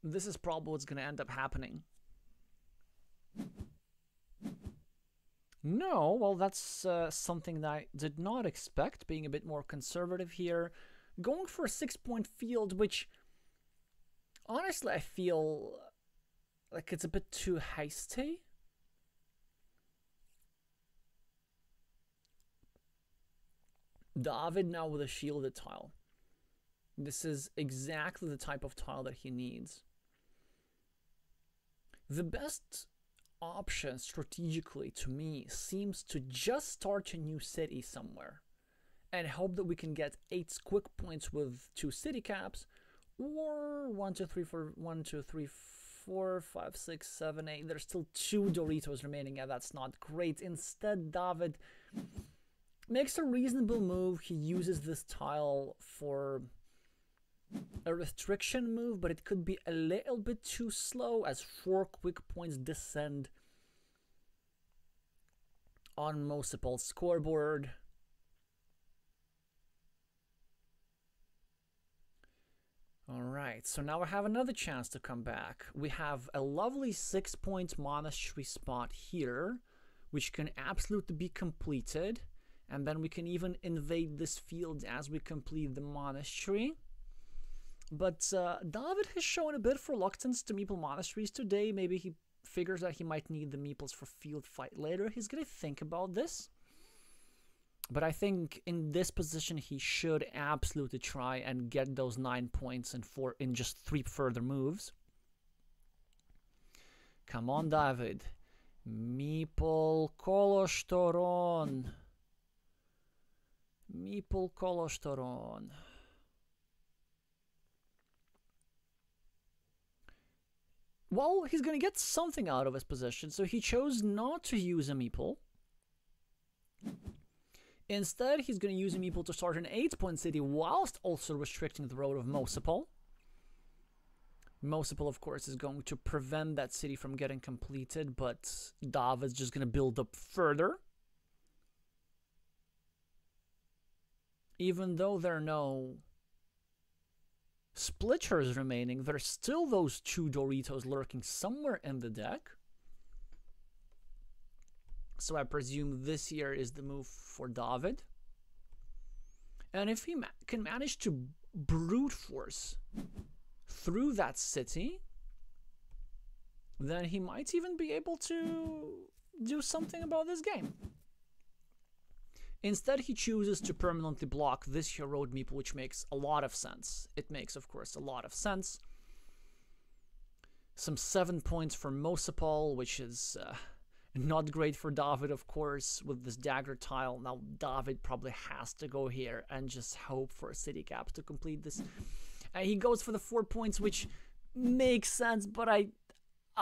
This is probably what's going to end up happening. No, well, that's something that I did not expect, being a bit more conservative here. Going for a 6-point field, which, honestly, I feel like it's a bit too hasty. David now with a shielded tile. This is exactly the type of tile that he needs. The best option strategically to me seems to just start a new city somewhere and hope that we can get 8 quick points with 2 city caps, or 1 2 3 4 5 6 7 8. There's still 2 Doritos remaining. Yeah, that's not great. Instead, David makes a reasonable move. He uses this tile for a restriction move, but it could be a little bit too slow as 4 quick points descend on mosopal's scoreboard. Alright, so now I have another chance to come back. We have a lovely 6-point monastery spot here, which can absolutely be completed, and then we can even invade this field as we complete the monastery. But David has shown a bit of reluctance to meeple monasteries today. Maybe he figures that he might need the meeples for field fight later. He's going to think about this. But I think in this position he should absolutely try and get those 9 points in just 3 further moves. Come on, David. Meeple Kolostoron. Meeple Kolostoron. Well, he's going to get something out of his position, so he chose not to use a meeple. Instead, he's going to use a meeple to start an 8-point city whilst also restricting the road of mosopal. Mosopal, of course, is going to prevent that city from getting completed, but David's just going to build up further. Even though there are no splitters remaining. There's still those 2 Doritos lurking somewhere in the deck. So I presume this here is the move for David. And if he can manage to brute force through that city, then he might even be able to do something about this game. Instead, he chooses to permanently block this here road meeple, which makes a lot of sense. It makes, of course, a lot of sense. Some 7 points for mosopal, which is not great for David, of course, with this dagger tile. Now, David probably has to go here and just hope for a city cap to complete this. He goes for the 4 points, which makes sense, but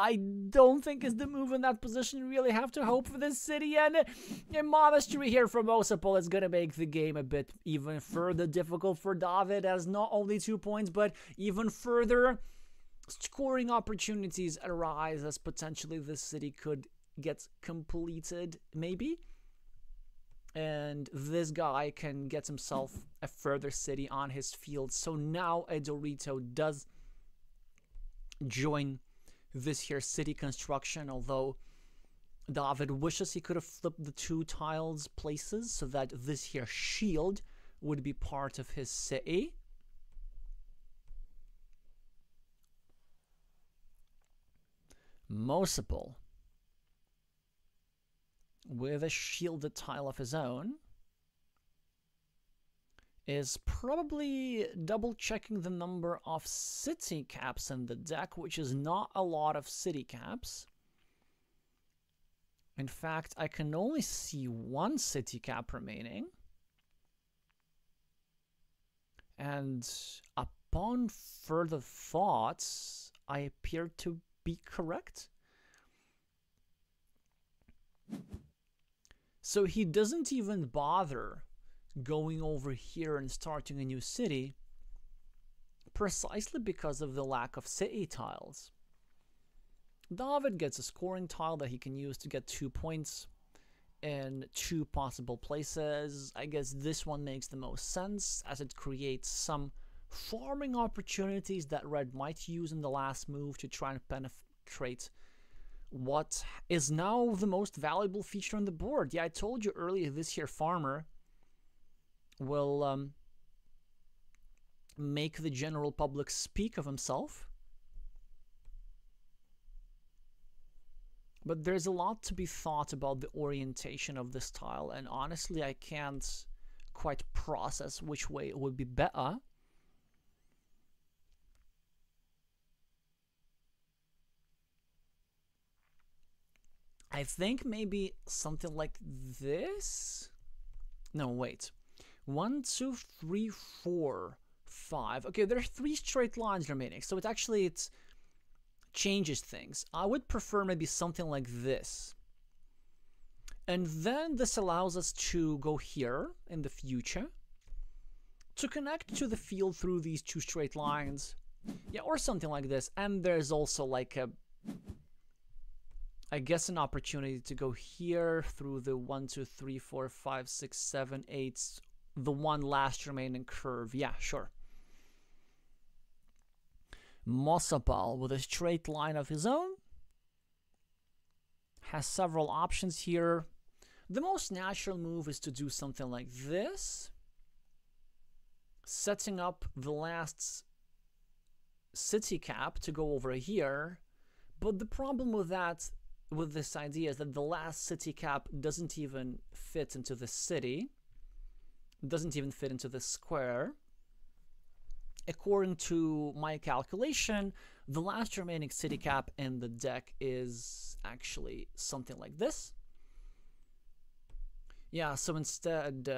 I don't think is the move in that position. You really have to hope for this city, and a monastery here from mosopal is going to make the game a bit even further difficult for David, as not only 2 points, but even further scoring opportunities arise, as potentially this city could get completed, maybe. And this guy can get himself a further city on his field. So now a Dorito does join this here city construction, although David wishes he could have flipped the 2 tiles places so that this here shield would be part of his city. mosopal with a shielded tile of his own is probably double checking the number of city caps in the deck, which is not a lot of city caps. In fact, I can only see 1 city cap remaining. And upon further thoughts, I appear to be correct. So he doesn't even bother going over here and starting a new city, precisely because of the lack of city tiles. David gets a scoring tile that he can use to get 2 points in 2 possible places. I guess this one makes the most sense, as it creates some farming opportunities that Red might use in the last move to try and penetrate what is now the most valuable feature on the board. Yeah, I told you earlier, this here farmer will make the general public speak of himself. But there's a lot to be thought about the orientation of this tile, and honestly, I can't quite process which way it would be better. I think maybe something like this? No, wait. 1, 2, 3, 4, 5. Okay, there are 3 straight lines remaining, so it changes things. I would prefer maybe something like this. And then this allows us to go here in the future to connect to the field through these 2 straight lines. Yeah, or something like this. And there's also like a, I guess, an opportunity to go here through the 1, 2, 3, 4, 5, 6, 7, 8, the 1 last remaining curve. Yeah, sure. mosopal with a straight line of his own has several options here. The most natural move is to do something like this, setting up the last city cap to go over here. But the problem with that, with this idea, is that the last city cap doesn't even fit into the city, doesn't even fit into the square. According to my calculation, the last remaining city cap in the deck is actually something like this. Yeah, so instead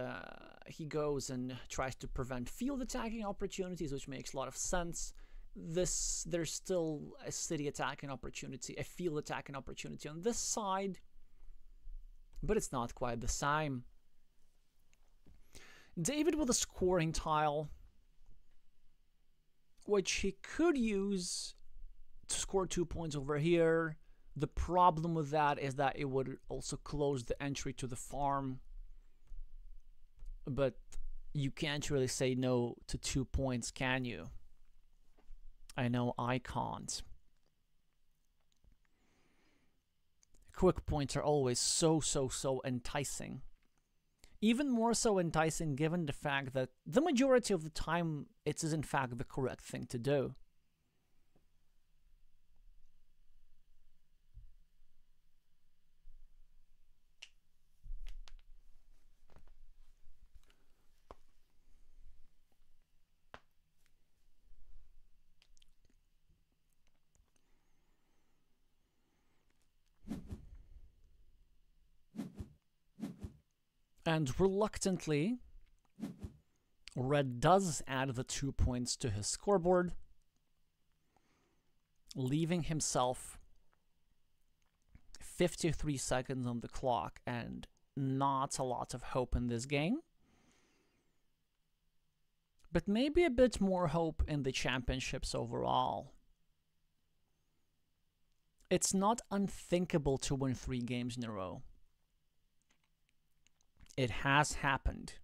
he goes and tries to prevent field attacking opportunities, which makes a lot of sense. There's still a city attacking opportunity, a field attacking opportunity on this side, but it's not quite the same. David with a scoring tile, which he could use to score 2 points over here. The problem with that is that it would also close the entry to the farm. But you can't really say no to 2 points, can you? I know I can't. Quick points are always so enticing. Even more so enticing given the fact that the majority of the time it is in fact the correct thing to do. And reluctantly, Red does add the 2 points to his scoreboard, leaving himself 53 seconds on the clock and not a lot of hope in this game. But maybe a bit more hope in the championships overall. It's not unthinkable to win 3 games in a row. It has happened.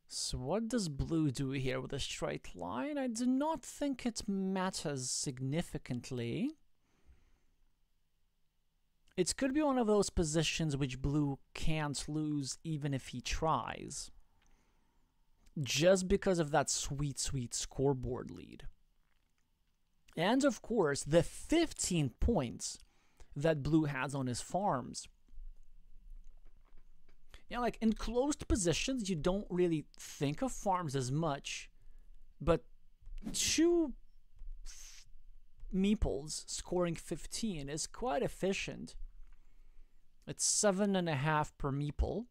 So what does blue do here with a straight line? I do not think it matters significantly. It could be one of those positions which blue can't lose even if he tries. Just because of that sweet scoreboard lead. And of course, the 15 points that blue has on his farms. Yeah, like in closed positions, you don't really think of farms as much, but 2 meeples scoring 15 is quite efficient. It's 7.5 per meeple.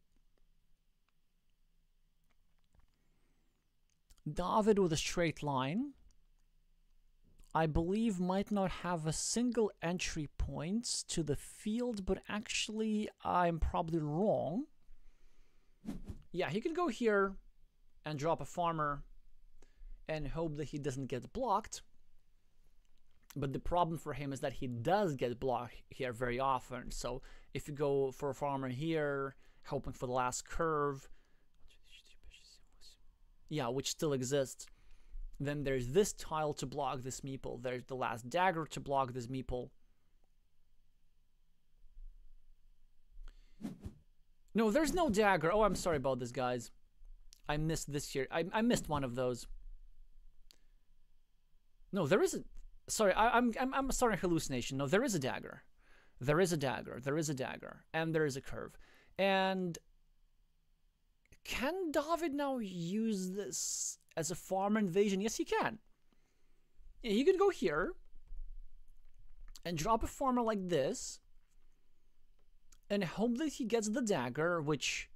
David with a straight line, I believe, might not have a single entry point to the field, but actually I'm probably wrong. Yeah, he can go here and drop a farmer and hope that he doesn't get blocked. But the problem for him is that he does get blocked here very often. So if you go for a farmer here, hoping for the last curve, yeah, which still exists, then there's this tile to block this meeple. There's the last dagger to block this meeple. No, there's no dagger. Oh, I'm sorry about this, guys. I missed this here. I missed one of those. No, there is a... Sorry, I'm starting hallucination. No, there is a dagger. There is a dagger. There is a dagger. And there is a curve. And can David now use this as a farm invasion? Yes, he can. Yeah, he could go here and drop a farmer like this and hope that he gets the dagger, which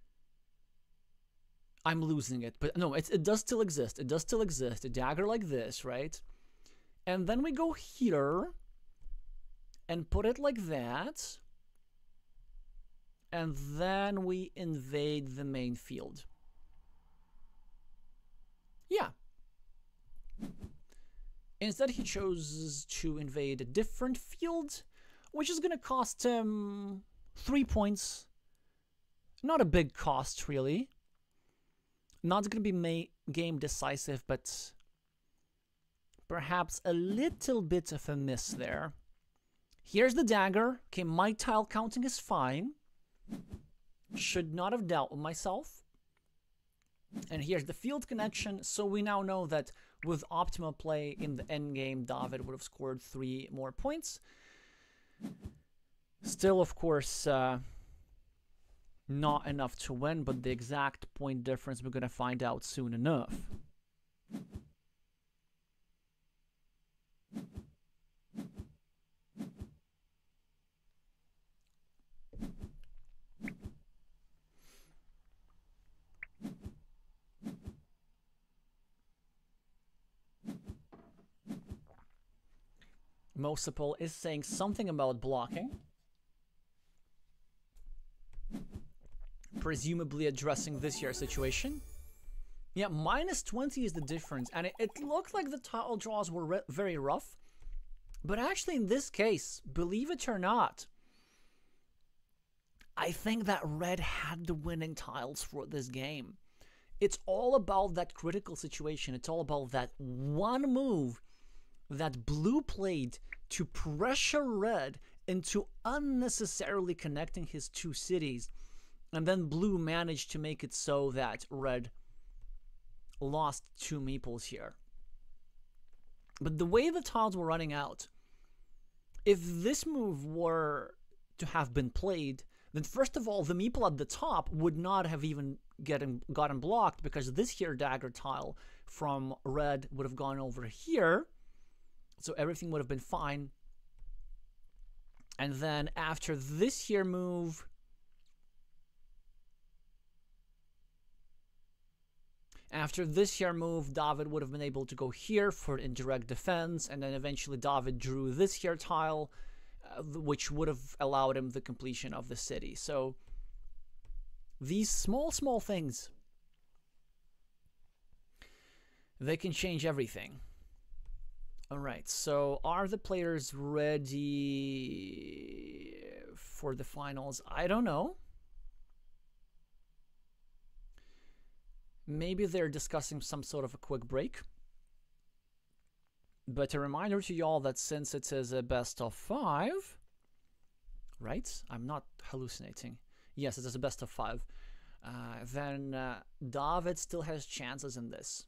I'm losing it. But no, it does still exist. It does still exist. A dagger like this, right? And then we go here and put it like that. And then we invade the main field. Yeah. Instead, he chose to invade a different field, which is going to cost him 3 points. Not a big cost, really. Not going to be game decisive, but perhaps a little bit of a miss there. Here's the dagger. Okay, my tile counting is fine. Should not have dealt with myself. And here's the field connection. So we now know that with optimal play in the end game, David would have scored 3 more points. Still, of course, not enough to win, but the exact point difference we're going to find out soon enough. Mosopal is saying something about blocking. Presumably addressing this here situation. Yeah, -20 is the difference. And it looked like the tile draws were very rough. But actually in this case, believe it or not, I think that red had the winning tiles for this game. It's all about that critical situation. It's all about that one move that blue played to pressure red into unnecessarily connecting his two cities. And then blue managed to make it so that red lost two meeples here. But the way the tiles were running out, if this move were to have been played, then first of all, the meeple at the top would not have even gotten blocked, because this here dagger tile from red would have gone over here. So everything would have been fine. And then after this here move, David would have been able to go here for indirect defense, and then eventually David drew this here tile, which would have allowed him the completion of the city. So these small things, they can change everything. All right, so are the players ready for the finals? I don't know. Maybe they're discussing some sort of a quick break. But a reminder to y'all that since it is a best of 5, right? I'm not hallucinating. Yes, it is a best of 5. Then David still has chances in this.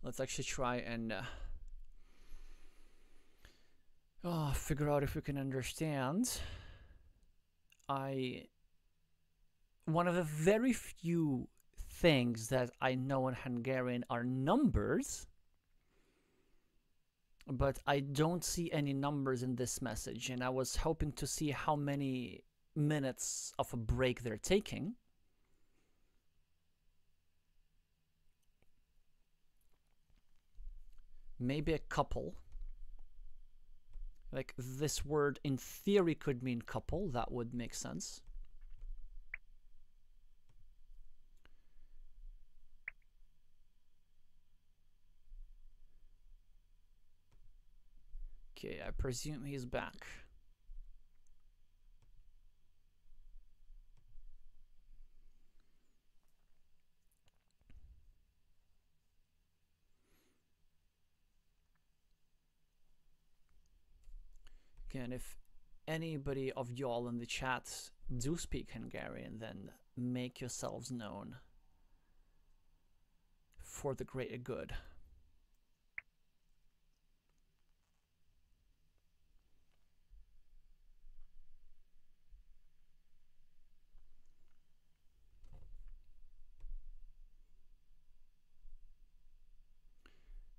Let's actually try and figure out if we can understand. One of the very few things that I know in Hungarian are numbers, but I don't see any numbers in this message, and I was hoping to see how many minutes of a break they're taking. Maybe a couple. Like, this word in theory could mean couple. That would make sense. Okay, I presume he's back. Again, if anybody of y'all in the chat do speak Hungarian, then make yourselves known for the greater good.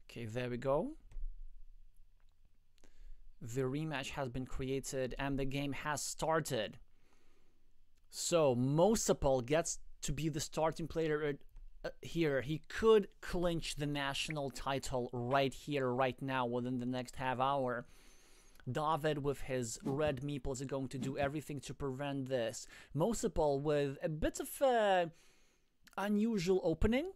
Okay, there we go. The rematch has been created and the game has started. So mosopal gets to be the starting player here. He could clinch the national title right here, right now, within the next half hour. David with his red meeples are going to do everything to prevent this. mosopal with a bit of an unusual opening.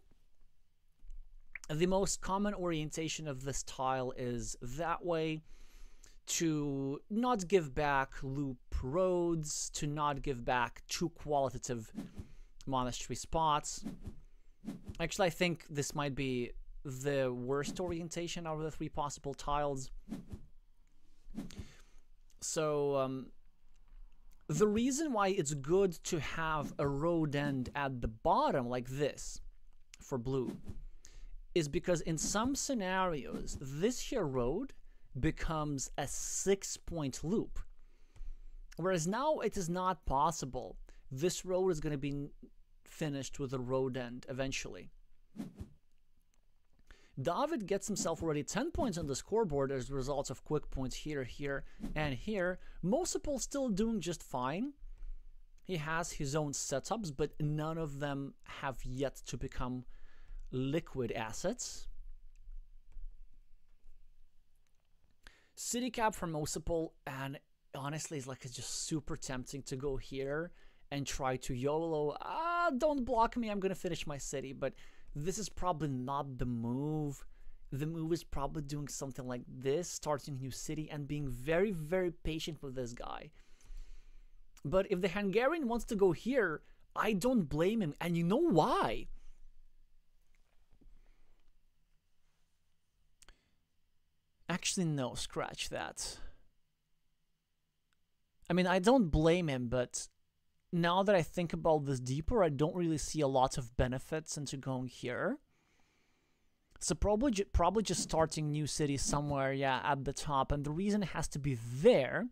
The most common orientation of this tile is that way, to not give back loop roads, to not give back two qualitative monastery spots. Actually, I think this might be the worst orientation out of the 3 possible tiles. So, the reason why it's good to have a road end at the bottom like this for blue is because in some scenarios, this here road becomes a 6-point loop. Whereas now it is not possible. This road is going to be finished with a road end eventually. David gets himself already 10 points on the scoreboard as a result of quick points here, here, and here. Mosopal still doing just fine. He has his own setups, but none of them have yet to become liquid assets. City cap for Mosopal, and honestly, it's just super tempting to go here and try to YOLO. Don't block me, I'm gonna finish my city, but this is probably not the move. The move is probably doing something like this, starting a new city and being very, very patient with this guy. But if the Hungarian wants to go here, I don't blame him, and you know why? Actually, no, scratch that. I mean, I don't blame him, but now that I think about this deeper, I don't really see a lot of benefits into going here. So probably just starting new city somewhere, yeah, at the top. And the reason it has to be there,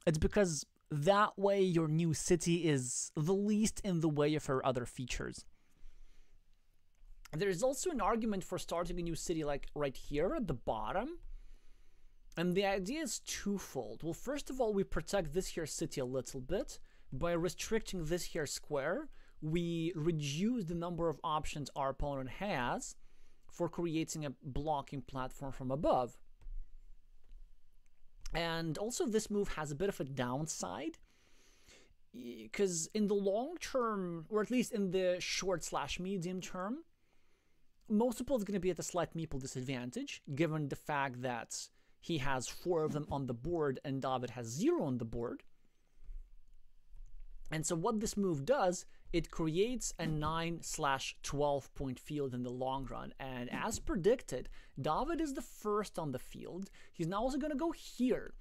it's because that way your new city is the least in the way of her other features. There's also an argument for starting a new city like right here at the bottom. And the idea is twofold. Well, first of all, we protect this here city a little bit. By restricting this here square, we reduce the number of options our opponent has for creating a blocking platform from above. And also this move has a bit of a downside, because in the long term, or at least in the short/medium term, Mosopal is going to be at a slight meeple disadvantage, given the fact that he has 4 of them on the board and David has 0 on the board. And so what this move does, it creates a 9/12 point field in the long run. And as predicted, David is the first on the field. He's now also going to go here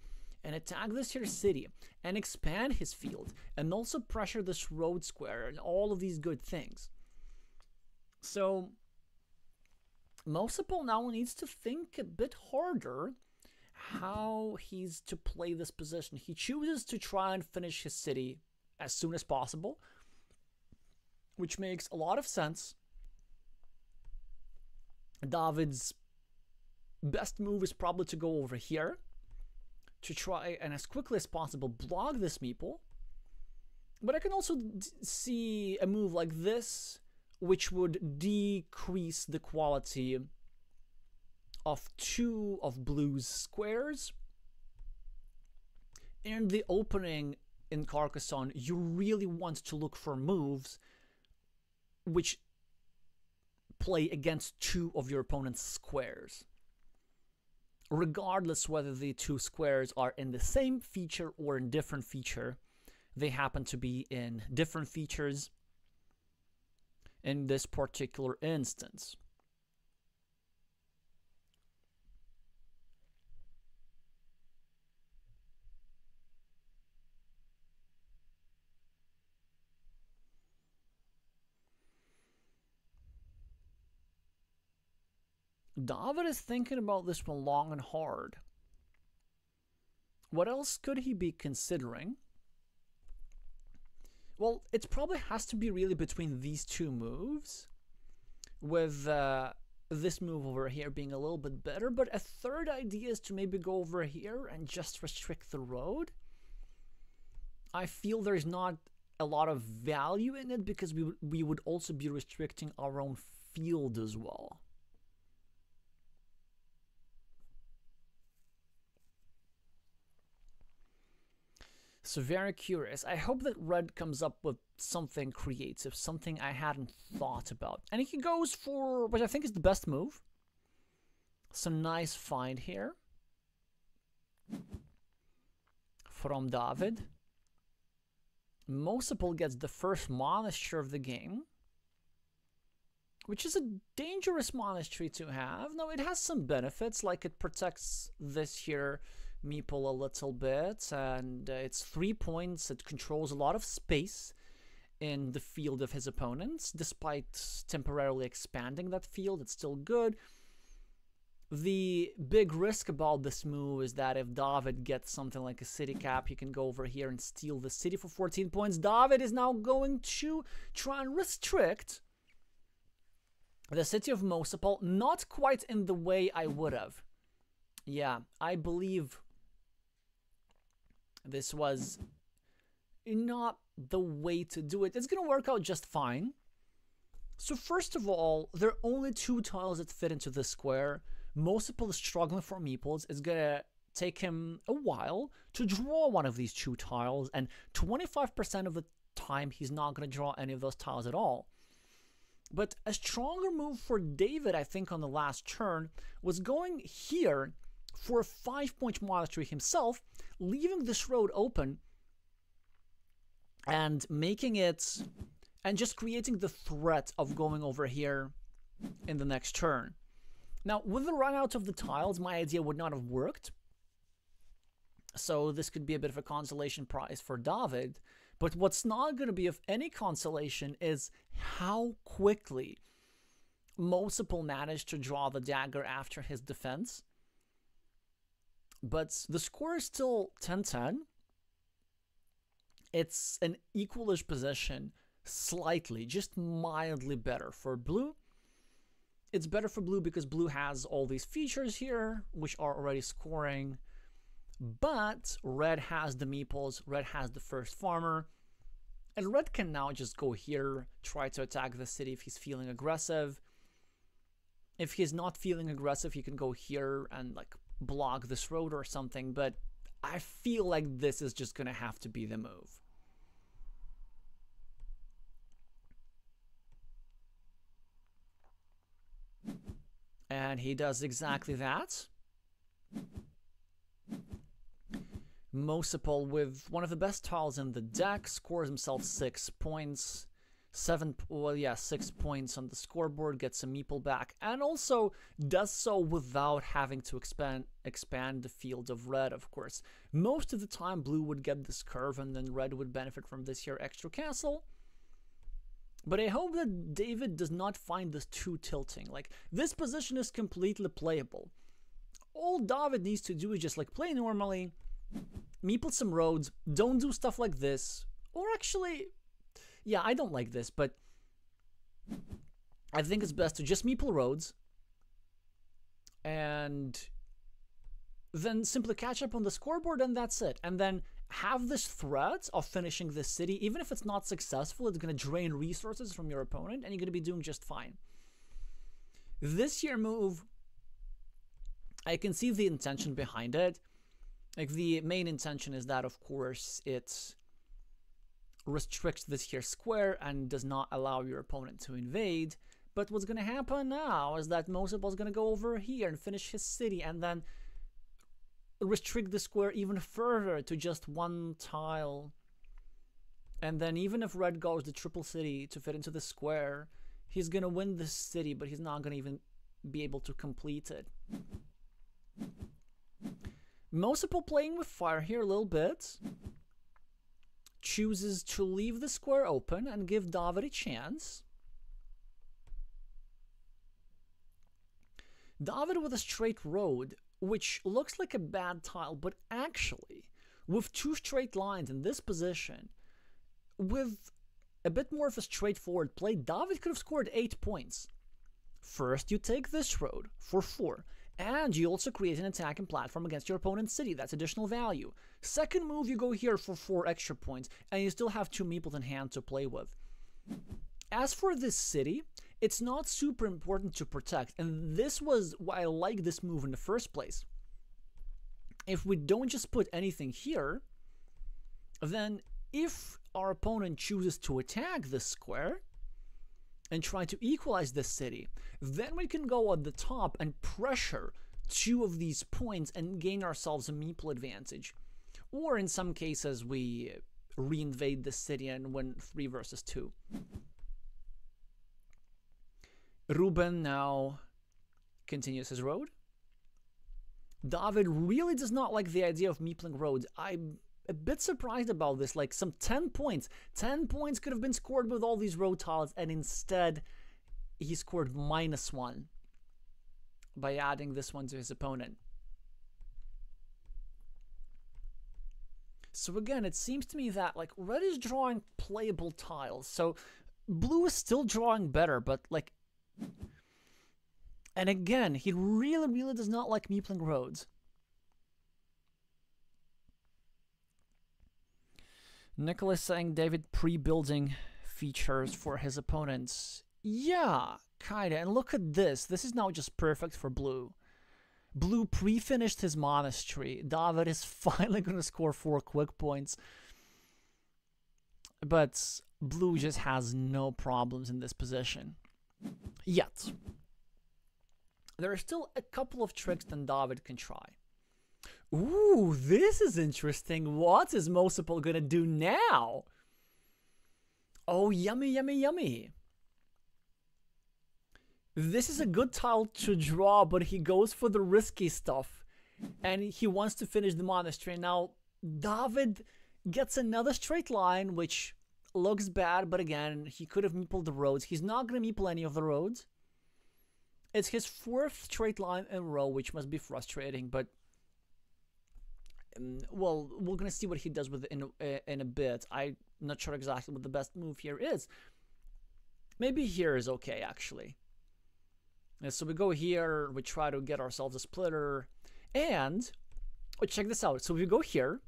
and attack this here city and expand his field and also pressure this road square and all of these good things. So Mosopal now needs to think a bit harder how he's to play this position. He chooses to try and finish his city as soon as possible, which makes a lot of sense. David's best move is probably to go over here to try and as quickly as possible block this meeple. But I can also see a move like this, which would decrease the quality of 2 of blue's squares. In the opening in Carcassonne, you really want to look for moves which play against 2 of your opponent's squares, regardless whether the 2 squares are in the same feature or in different feature. They happen to be in different features in this particular instance. David is thinking about this one long and hard. What else could he be considering? Well, it probably has to be really between these 2 moves, with this move over here being a little bit better, but a third idea is to maybe go over here and just restrict the road. I feel there's not a lot of value in it because we would also be restricting our own field as well. So very curious. I hope that Red comes up with something creative, something I hadn't thought about. And he goes for what I think is the best move. Some nice find here from David. Mosopal gets the first monastery of the game, which is a dangerous monastery to have. No, it has some benefits, like it protects this here meeple a little bit, and it's 3 points. It controls a lot of space in the field of his opponents. Despite temporarily expanding that field, it's still good. The big risk about this move is that if David gets something like a city cap, he can go over here and steal the city for 14 points. David is now going to try and restrict The city of Mosopal, not quite in the way I would have. Yeah, I believe this was not the way to do it. It's going to work out just fine. So first of all, there are only 2 tiles that fit into this square. Mosopal is struggling for meeples. It's going to take him a while to draw one of these 2 tiles, and 25% of the time he's not going to draw any of those tiles at all. But a stronger move for David, I think, on the last turn was going here for a 5-point monastery himself, leaving this road open and making it, and just creating the threat of going over here in the next turn. Now, with the run out of the tiles, my idea would not have worked. So this could be a bit of a consolation prize for David. But what's not going to be of any consolation is how quickly Mosopal managed to draw the dagger after his defense. But the score is still 10-10. It's an equalish position, slightly, just mildly better for blue. It's better for blue because blue has all these features here, which are already scoring. But red has the meeples, red has the first farmer, and red can now just go here, try to attack the city if he's feeling aggressive. If he's not feeling aggressive, he can go here and like block this road or something, but I feel like this is just gonna have to be the move. And he does exactly that. Mosopal, with one of the best tiles in the deck, scores himself 6 points. 6 points on the scoreboard, gets a meeple back, and also does so without having to expand the field of red, of course. Most of the time, blue would get this curve, and then red would benefit from this here extra castle. But I hope that David does not find this too tilting. Like, this position is completely playable. All David needs to do is just like play normally, meeple some roads, don't do stuff like this. Or actually, yeah, I don't like this, but I think it's best to just meeple roads and then simply catch up on the scoreboard, and that's it. And then have this threat of finishing this city. Even if it's not successful, it's going to drain resources from your opponent, and you're going to be doing just fine. This here move, I can see the intention behind it. Like, the main intention is that, of course, it restricts this here square and does not allow your opponent to invade. But what's going to happen now is that Mosopal is going to go over here and finish his city, and then restrict the square even further to just 1 tile. And then even if red goes the triple city to fit into the square, he's going to win this city, but he's not going to even be able to complete it. Mosopal playing with fire here a little bit. Chooses to leave the square open and give David a chance. David with a straight road, which looks like a bad tile, but actually, with 2 straight lines in this position, with a bit more of a straightforward play, David could have scored 8 points. First, you take this road for 4, and you also create an attacking platform against your opponent's city. That's additional value. Second move, you go here for 4 extra points, and you still have 2 meeples in hand to play with. As for this city, it's not super important to protect, and this was why I like this move in the first place. If we don't just put anything here, then if our opponent chooses to attack this square and try to equalize this city, then we can go at the top and pressure 2 of these points and gain ourselves a meeple advantage. Or in some cases, we reinvade the city and win 3 versus 2. Ruben now continues his road. David really does not like the idea of meepling roads. I'm a bit surprised about this. Like, some 10 points. 10 points could have been scored with all these road tiles, and instead he scored -1 by adding this one to his opponent. So again, it seems to me that, like, red is drawing playable tiles. So blue is still drawing better, but, like, And again, he really does not like meepling roads. Nicholas saying David pre-building features for his opponents. Yeah, kinda. And look at this. This is now just perfect for blue. Blue pre-finished his monastery. David is finally going to score 4 quick points. But blue just has no problems in this position. Yet. There are still a couple of tricks that David can try. Ooh, this is interesting. What is mosopal going to do now? Oh, yummy, yummy, yummy. This is a good tile to draw, but he goes for the risky stuff. And he wants to finish the monastery. Now, David gets another straight line, which looks bad, but again, he could have meepled the roads. He's not going to meeple any of the roads. It's his 4th straight line in a row, which must be frustrating, but well, we're going to see what he does with it in a bit. I'm not sure exactly what the best move here is. Maybe here is okay, actually. And so we go here, we try to get ourselves a splitter, and check this out. So we go here,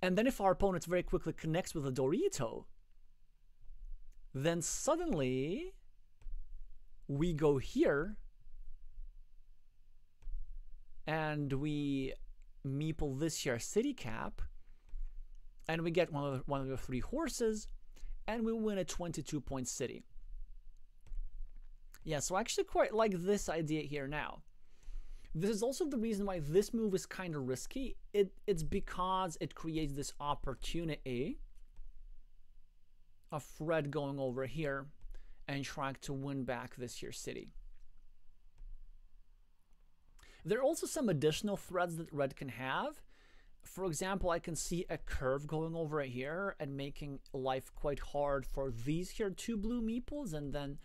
and then if our opponent very quickly connects with a Dorito, then suddenly we go here, and we meeple this here city cap, and we get one of the 3 horses, and we win a 22-point city. Yeah, so I actually quite like this idea here now. This is also the reason why this move is kind of risky. It's because it creates this opportunity of red going over here and trying to win back this here city. There are also some additional threats that red can have. For example, I can see a curve going over here and making life quite hard for these here 2 blue meeples, and then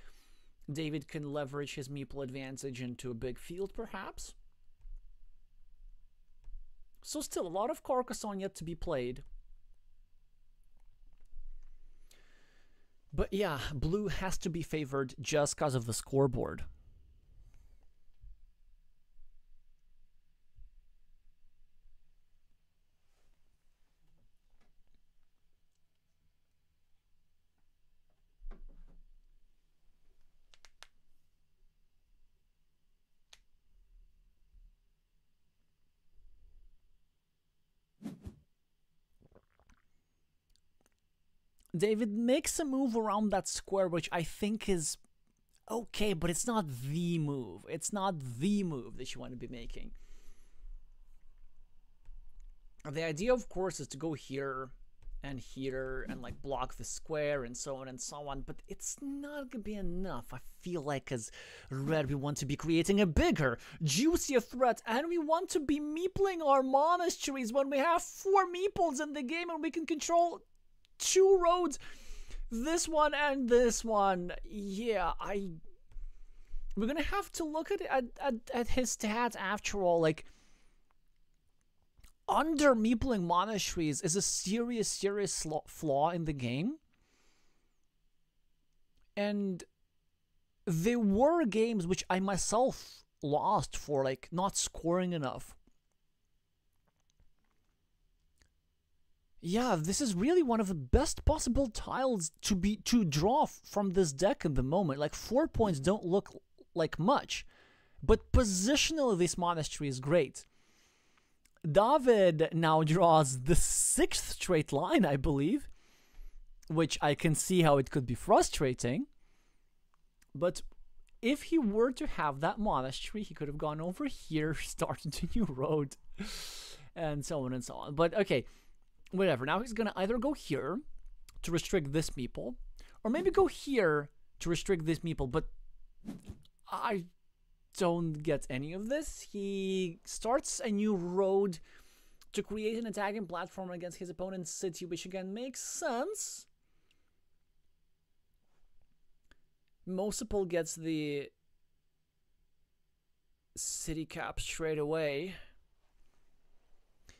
David can leverage his meeple advantage into a big field, perhaps. So still, a lot of Carcassonne yet to be played. But yeah, blue has to be favored just because of the scoreboard. David makes a move around that square, which I think is okay, but it's not the move. It's not the move that you want to be making. The idea, of course, is to go here and like block the square and so on, but it's not gonna be enough. I feel like as red we want to be creating a bigger, juicier threat, and we want to be meepling our monasteries when we have 4 meeples in the game and we can control 2 roads, this one and this one. Yeah, we're gonna have to look at his stats after all. Like, under meepling monasteries is a serious flaw in the game, and there were games which I myself lost for like not scoring enough. Yeah, this is really one of the best possible tiles to draw from this deck at the moment. Like, 4 points don't look like much, but positionally this monastery is great. David now draws the 6th straight line, I believe, which I can see how it could be frustrating. But if he were to have that monastery, he could have gone over here, started a new road, and so on and so on. But okay. Whatever, now he's gonna either go here to restrict this meeple, or maybe go here to restrict this meeple, but I don't get any of this. He starts a new road to create an attacking platform against his opponent's city, which again makes sense. mosopal gets the city cap straight away.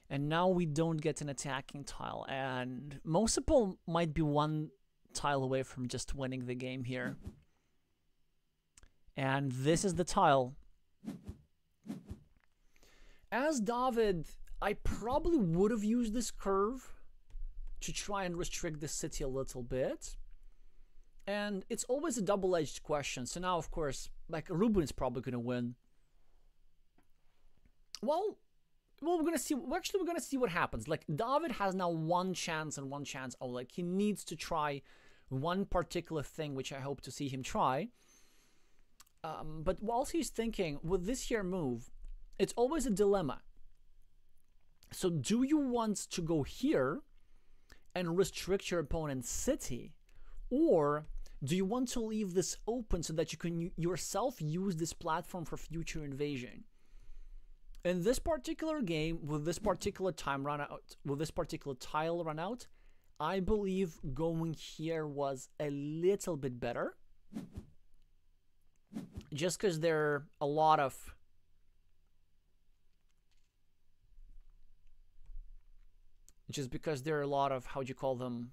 And now we don't get an attacking tile. And mosopal might be 1 tile away from just winning the game here. And this is the tile. As David, I probably would have used this curve to try and restrict the city a little bit. And it's always a double-edged question. So now, of course, like, Ruben is probably going to win. Well, we're going to see. We're going to see what happens. Like, David has now one chance and one chance. Oh, like, he needs to try one particular thing, which I hope to see him try. But whilst he's thinking, with this here move, it's always a dilemma. So do you want to go here and restrict your opponent's city? Or do you want to leave this open so that you can yourself use this platform for future invasion? In this particular game, with this particular time run out, with this particular tile run out, I believe going here was a little bit better. Just because there are a lot of how do you call them,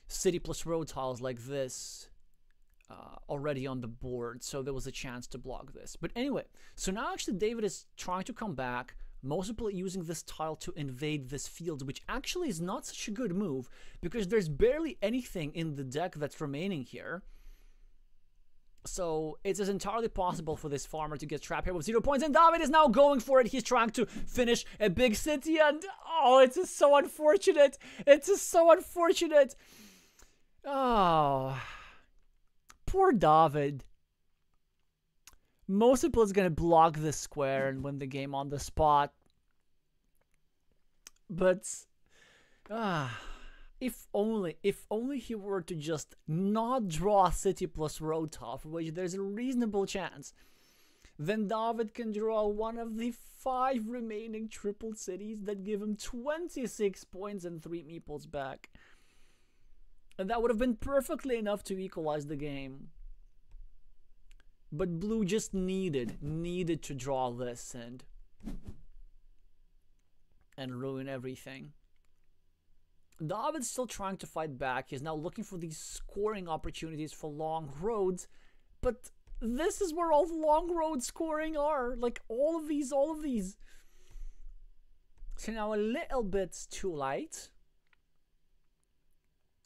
city plus road tiles like this already on the board, so there was a chance to block this. But anyway, so now actually David is trying to come back, mostly using this tile to invade this field, which actually is not such a good move because there's barely anything in the deck that's remaining here. So it is entirely possible for this farmer to get trapped here with 0 points, and David is now going for it. He's trying to finish a big city, and oh, it's just so unfortunate. It's just so unfortunate. Oh, poor David. Mosopal is going to block this square and win the game on the spot. But if only he were to just not draw city plus road tile, for which there's a reasonable chance, then David can draw one of the 5 remaining triple cities that give him 26 points and 3 meeples back. And that would have been perfectly enough to equalize the game. But blue just needed to draw this and ruin everything. David's still trying to fight back. He's now looking for these scoring opportunities for long roads, but this is where all the long road scoring are. Like, all of these. So now a little bit too light,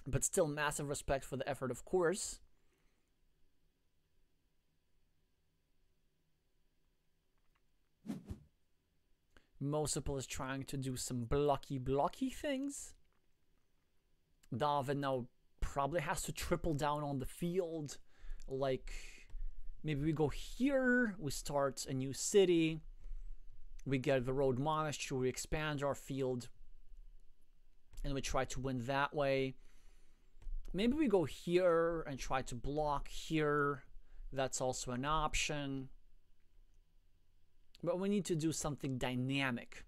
but still massive respect for the effort, of course. Mosopal is trying to do some blocky things. David now probably has to triple down on the field. Like, maybe we go here, we start a new city, we get the road monastery, we expand our field, and we try to win that way. Maybe we go here and try to block here. That's also an option. But we need to do something dynamic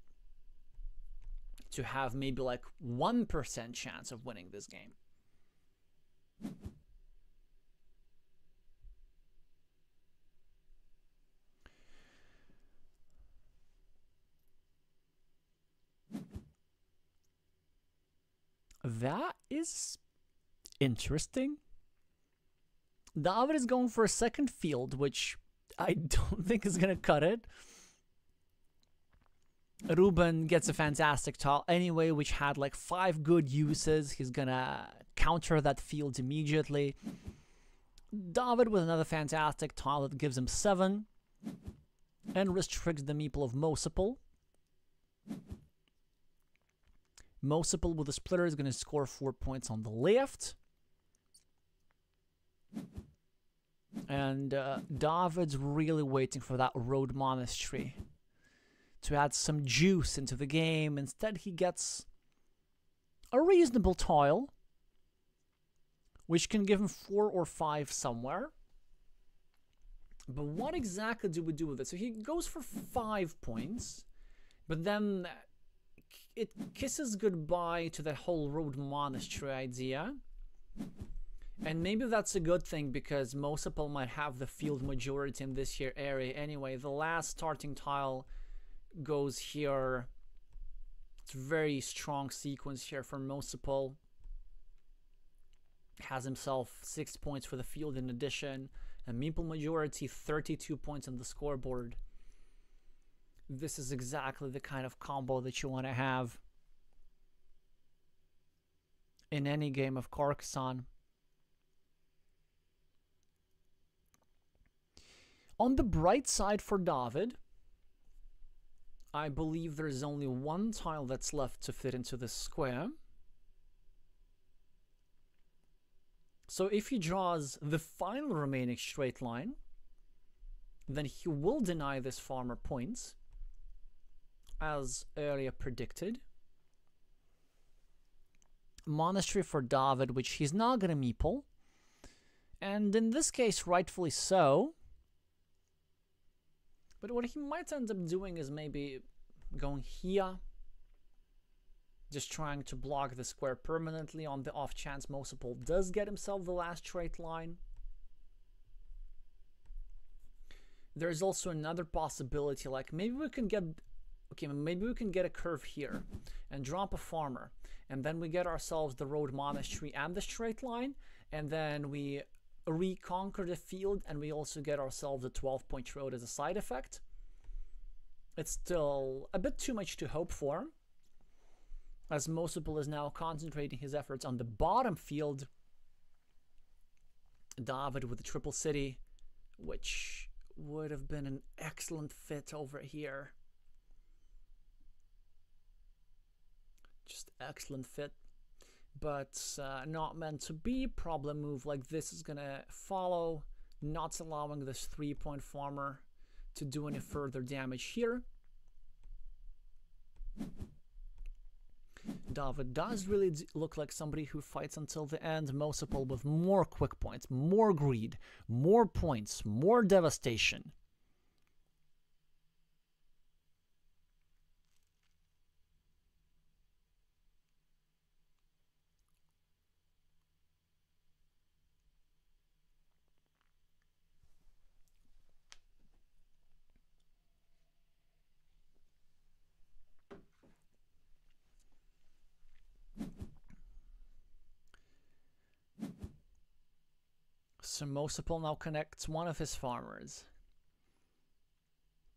to have maybe like 1% chance of winning this game. That is interesting. David is going for a second field, which I don't think is going to cut it. Ruben gets a fantastic tile anyway, which had like 5 good uses. He's gonna counter that field immediately. David with another fantastic tile that gives him 7 and restricts the meeple of Mosopal. Mosopal with a splitter is gonna score 4 points on the left. And David's really waiting for that road monastery to add some juice into the game. Instead, he gets a reasonable tile, which can give him 4 or 5 somewhere. But what exactly do we do with it? So he goes for 5 points, but then it kisses goodbye to the whole road monastery idea. And maybe that's a good thing, because Mosopal might have the field majority in this here area anyway. The last starting tile goes here. It's a very strong sequence here for Mosopal. has himself 6 points for the field in addition. A meeple majority, 32 points on the scoreboard. This is exactly the kind of combo that you want to have in any game of Carcassonne. On the bright side for David, I believe there's only one tile that's left to fit into this square. So if he draws the final remaining straight line, then he will deny this farmer points, as earlier predicted. Monastery for David, which he's not going to meeple. And in this case, rightfully so. But what he might end up doing is maybe going here, just trying to block the square permanently on the off chance mosopal does get himself the last straight line. There's also another possibility, like maybe we can get, okay, maybe we can get a curve here and drop a farmer, and then we get ourselves the road monastery and the straight line, and then we reconquer the field, and we also get ourselves a 12-point road as a side effect. It's still a bit too much to hope for, as mosopal is now concentrating his efforts on the bottom field. David with the triple city, which would have been an excellent fit over here. Just excellent fit. But not meant to be. Problem move like this is gonna follow, not allowing this 3-point farmer to do any further damage here. David does really look like somebody who fights until the end. Mosopal with more quick points, more greed, more points, more devastation. So mosopal now connects one of his farmers.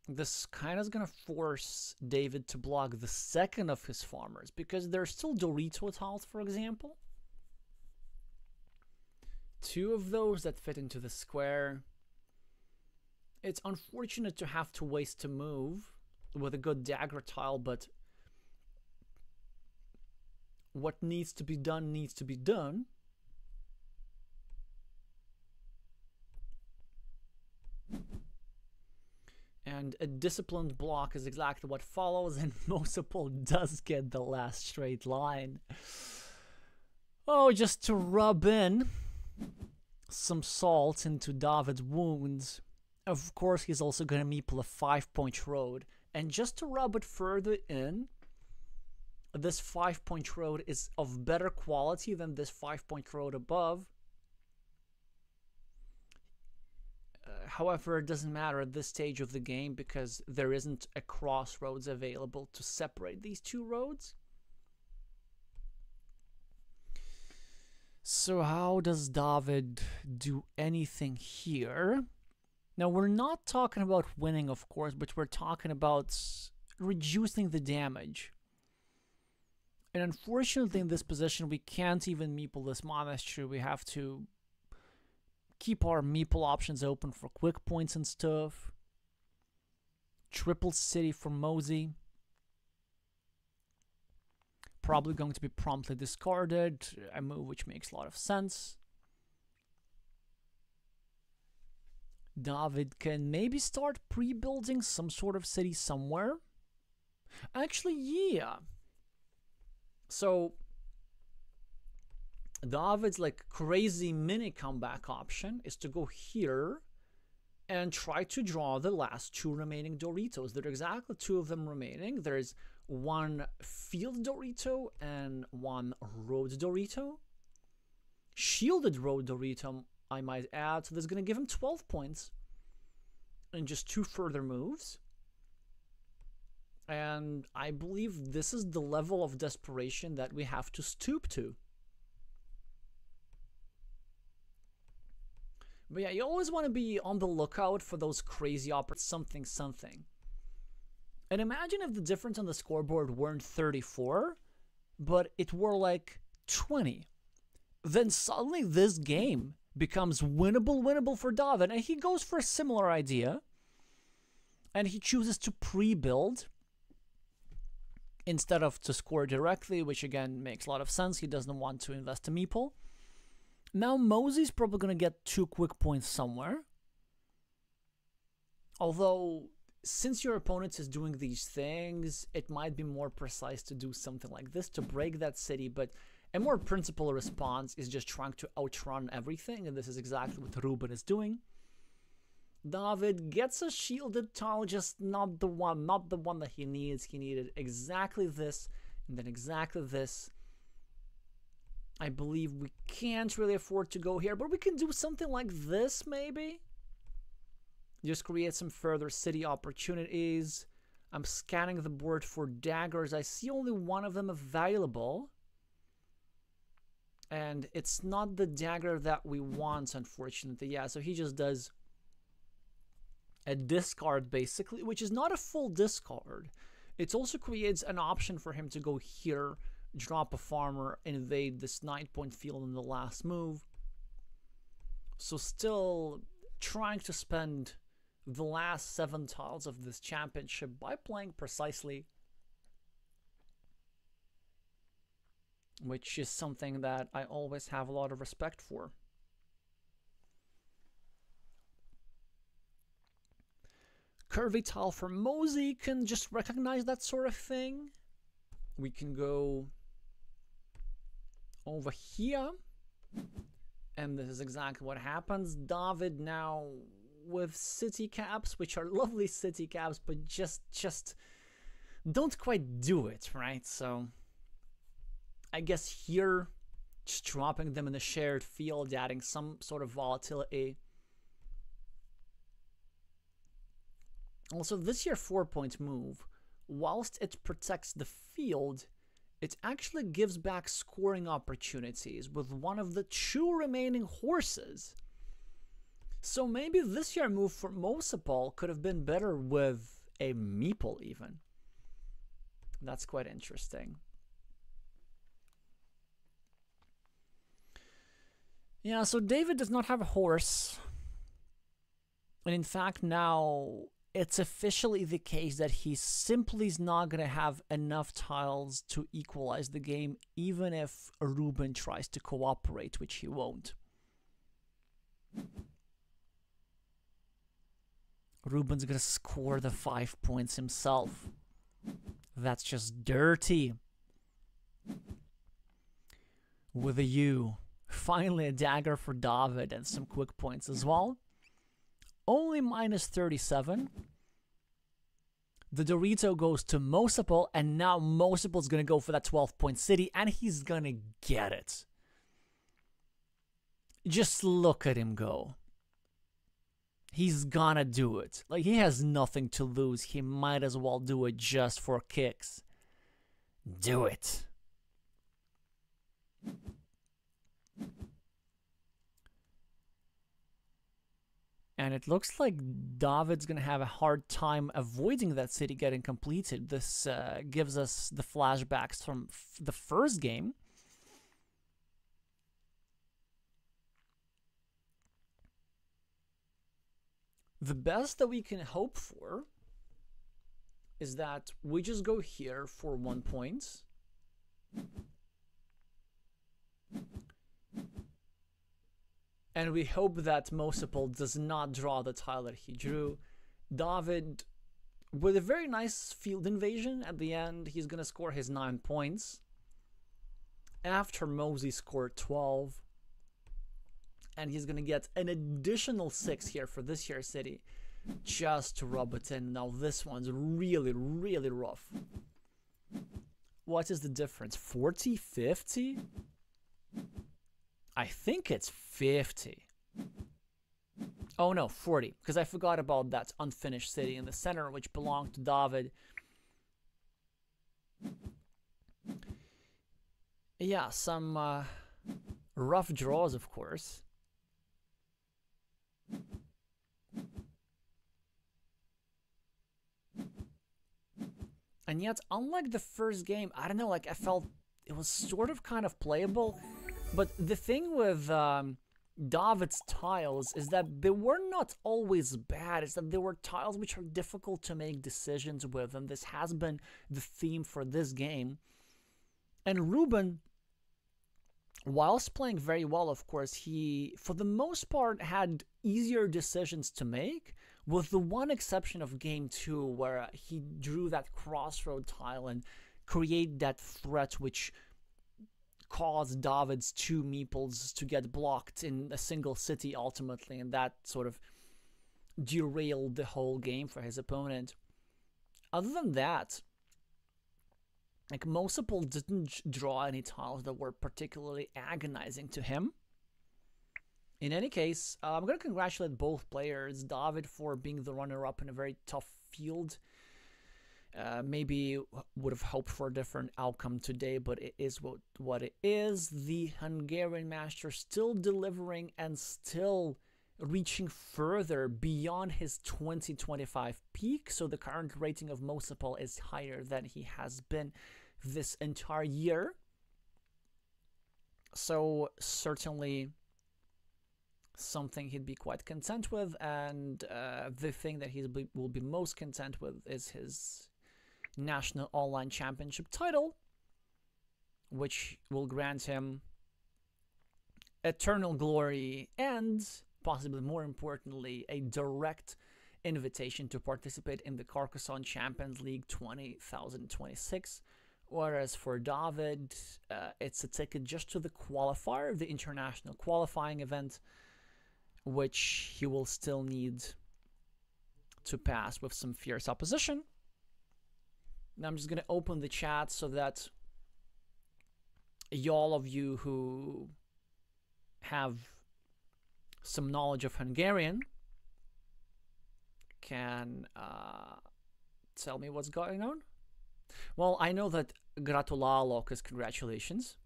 This kind of is going to force David to block the second of his farmers, because there's still Dorito tiles, for example. 2 of those that fit into the square. It's unfortunate to have to waste a move with a good dagger tile, but what needs to be done needs to be done. And a disciplined block is exactly what follows, and mosopal does get the last straight line. Oh, just to rub in some salt into David's wounds. Of course, he's also going to meeple a 5-point road. And just to rub it further in, this 5-point road is of better quality than this 5-point road above. However, it doesn't matter at this stage of the game because there isn't a crossroads available to separate these 2 roads. So how does David do anything here? Now, we're not talking about winning, of course, but we're talking about reducing the damage. And unfortunately, in this position, we can't even meeple this monastery. We have to keep our meeple options open for quick points and stuff. Triple city for Mosey. Probably going to be promptly discarded. A move which makes a lot of sense. David can maybe start pre-building some sort of city somewhere. Actually, yeah. So David's like crazy mini comeback option is to go here and try to draw the last 2 remaining Doritos. There are exactly 2 of them remaining. There's 1 field Dorito and 1 road Dorito. Shielded road Dorito, I might add. So that's going to give him 12 points and just 2 further moves. And I believe this is the level of desperation that we have to stoop to. But yeah, you always want to be on the lookout for those crazy something. And imagine if the difference on the scoreboard weren't 34, but it were like 20. Then suddenly this game becomes winnable for David. And he goes for a similar idea. And he chooses to pre-build instead of to score directly, which again makes a lot of sense. He doesn't want to invest a meeple. Now Mosey's probably going to get 2 quick points somewhere. Although, since your opponent is doing these things, it might be more precise to do something like this to break that city, but a more principled response is just trying to outrun everything, and this is exactly what Ruben is doing. David gets a shielded tile, just not the one that he needs. He needed exactly this, and then exactly this. I believe we can't really afford to go here, but we can do something like this, maybe? Just create some further city opportunities. I'm scanning the board for daggers. I see only one of them available. And it's not the dagger that we want, unfortunately. Yeah, so he just does a discard, basically, which is not a full discard. It also creates an option for him to go here, drop a farmer, invade this 9-point field in the last move. So still trying to spend the last 7 tiles of this championship by playing precisely, which is something that I always have a lot of respect for. Curvy tile for Mosey can just recognize that sort of thing. We can go over here, and this is exactly what happens. David now with city caps, which are lovely city caps, but just don't quite do it, right? So I guess here, just dropping them in the shared field, adding some sort of volatility. Also, this here 4-point move, whilst it protects the field, it actually gives back scoring opportunities with one of the 2 remaining horses. So maybe this year move for mosopal could have been better with a meeple even. That's quite interesting. Yeah, so David does not have a horse. And in fact now it's officially the case that he simply is not going to have enough tiles to equalize the game, even if Ruben tries to cooperate, which he won't. Ruben's going to score the 5 points himself. That's just dirty. With a U. Finally a dagger for David and some quick points as well. Only minus 37. The Dorito goes to mosopal, and now mosopal's going to go for that 12-point city, and he's going to get it. Just look at him go. He's gonna do it. Like, he has nothing to lose. He might as well do it just for kicks. Do it. And it looks like David's going to have a hard time avoiding that city getting completed. This gives us the flashbacks from the first game. The best that we can hope for is that we just go here for 1 point. And we hope that mosopal does not draw the tile that he drew. David, with a very nice field invasion at the end, he's going to score his 9 points. After Mosey scored 12. And he's going to get an additional 6 here for this here city. Just to rub it in. Now this one's really, really rough. What is the difference? 40? 50? I think it's 50. Oh no, 40. Because I forgot about that unfinished city in the center, which belonged to David. Yeah, some rough draws, of course. And yet, unlike the first game, I don't know, like I felt it was sort of kind of playable. But the thing with David's tiles is that they were not always bad. It's that they were tiles which are difficult to make decisions with, and this has been the theme for this game. And Ruben, whilst playing very well, of course, he, for the most part, had easier decisions to make, with the one exception of game 2, where he drew that crossroad tile and create that threat which caused David's 2 meeples to get blocked in a single city ultimately, and that sort of derailed the whole game for his opponent. Other than that, like mosopal didn't draw any tiles that were particularly agonizing to him. In any case, I'm going to congratulate both players. David for being the runner-up in a very tough field. Maybe would have hoped for a different outcome today, but it is what it is. The Hungarian master still delivering and still reaching further beyond his 2025 peak. So the current rating of mosopal is higher than he has been this entire year. So certainly something he'd be quite content with, and the thing that he will be most content with is his National Online Championship title, which will grant him eternal glory and, possibly more importantly, a direct invitation to participate in the Carcassonne Champions League 2026. Whereas for David, it's a ticket just to the qualifier, the international qualifying event, which he will still need to pass with some fierce opposition. Now I'm just going to open the chat so that all of you who have some knowledge of Hungarian can tell me what's going on. Well, I know that gratulálok is congratulations.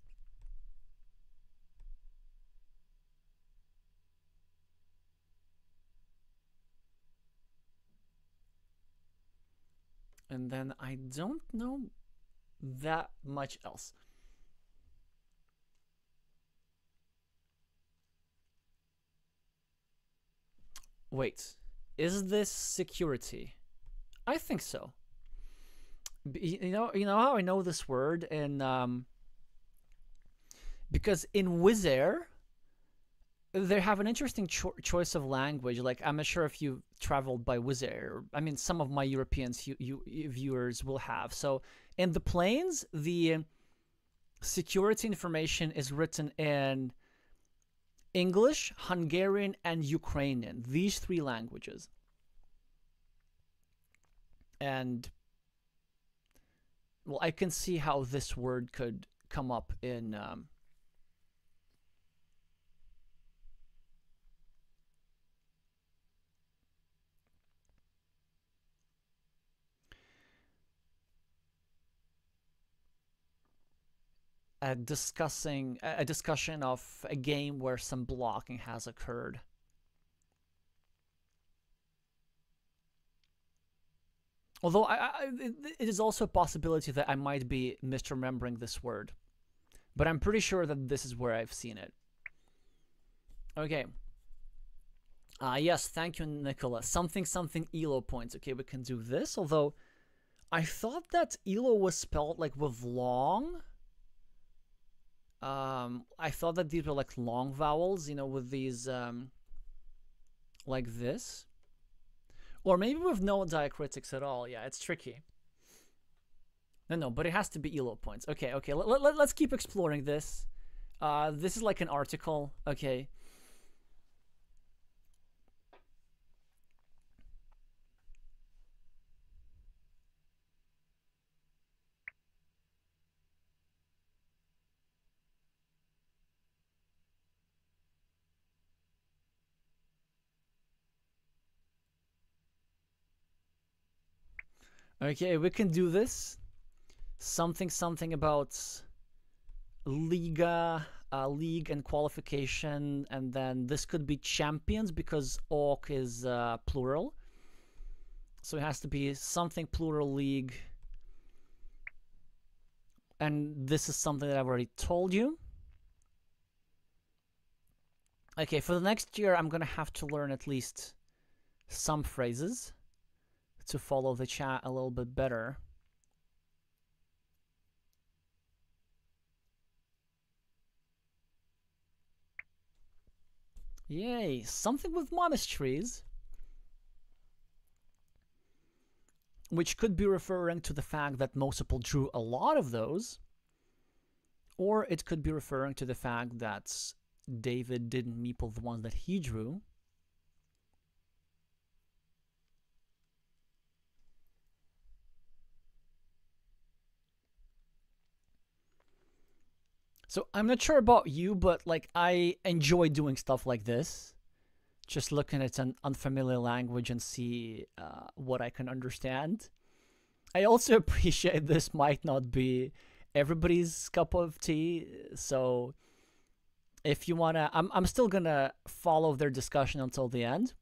And then I don't know that much else. Wait, is this security? I think so. You know how I know this word? And because in Wizz Air, they have an interesting choice of language. Like, I'm not sure if you traveled by Wizz Air. I mean, some of my European viewers will have. So in the planes, the security information is written in English, Hungarian, and Ukrainian. These 3 languages. And, well, I can see how this word could come up in... a discussion of a game where some blocking has occurred. Although it is also a possibility that I might be misremembering this word, but I'm pretty sure that this is where I've seen it. Okay. Yes, thank you, Nicola. Something ELO points. Okay, we can do this. Although I thought that ELO was spelled like with long. I thought that these were like long vowels, you know, with these like this. Or maybe with no diacritics at all. Yeah, it's tricky. No, but it has to be ELO points. Okay, let's keep exploring this. This is like an article. Okay. Okay, we can do this. Something about Liga, league and qualification, and then this could be champions because orc is plural. So it has to be something plural league and this is something that I've already told you. Okay, for the next year, I'm gonna have to learn at least some phrases to follow the chat a little bit better. Yay, something with monasteries. Which could be referring to the fact that mosopal drew a lot of those. Or it could be referring to the fact that David didn't meeple the ones that he drew. So I'm not sure about you, but like I enjoy doing stuff like this. Just looking at an unfamiliar language and see what I can understand. I also appreciate this might not be everybody's cup of tea, so if you wanna, I'm still gonna follow their discussion until the end.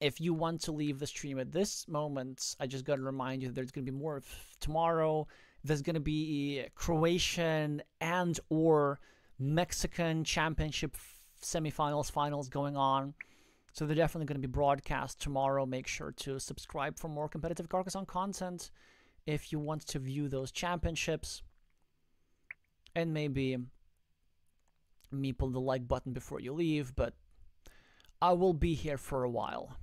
If you want to leave the stream at this moment, I just gotta remind you there's gonna be more tomorrow. There's gonna be Croatian and or Mexican championship semifinals, finals going on. So they're definitely going to be broadcast tomorrow. Make sure to subscribe for more competitive Carcassonne content if you want to view those championships. And maybe meeple the like button before you leave, but I will be here for a while.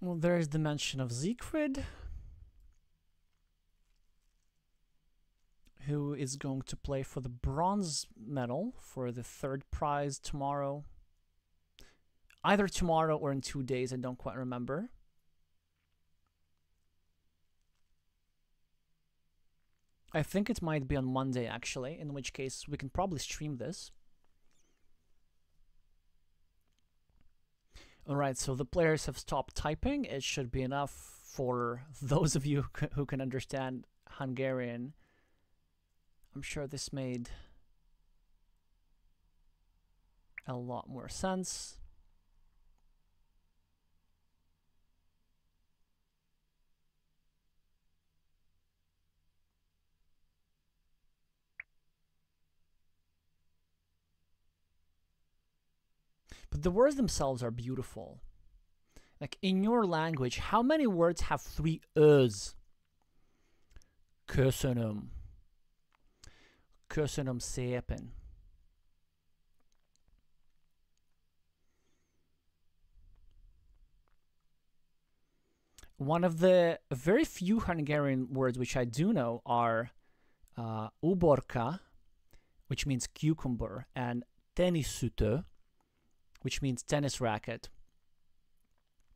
Well, there's the mention of Siegfried, who is going to play for the bronze medal for the third prize tomorrow. Either tomorrow or in 2 days, I don't quite remember. I think it might be on Monday, actually, in which case we can probably stream this. Alright, so the players have stopped typing. It should be enough for those of you who can understand Hungarian. I'm sure this made a lot more sense. But the words themselves are beautiful. Like in your language, how many words have 3 Ös? Köszönöm. Köszönöm szépen. One of the very few Hungarian words which I do know are uborka, which means cucumber, and tenisütő, which means tennis racket.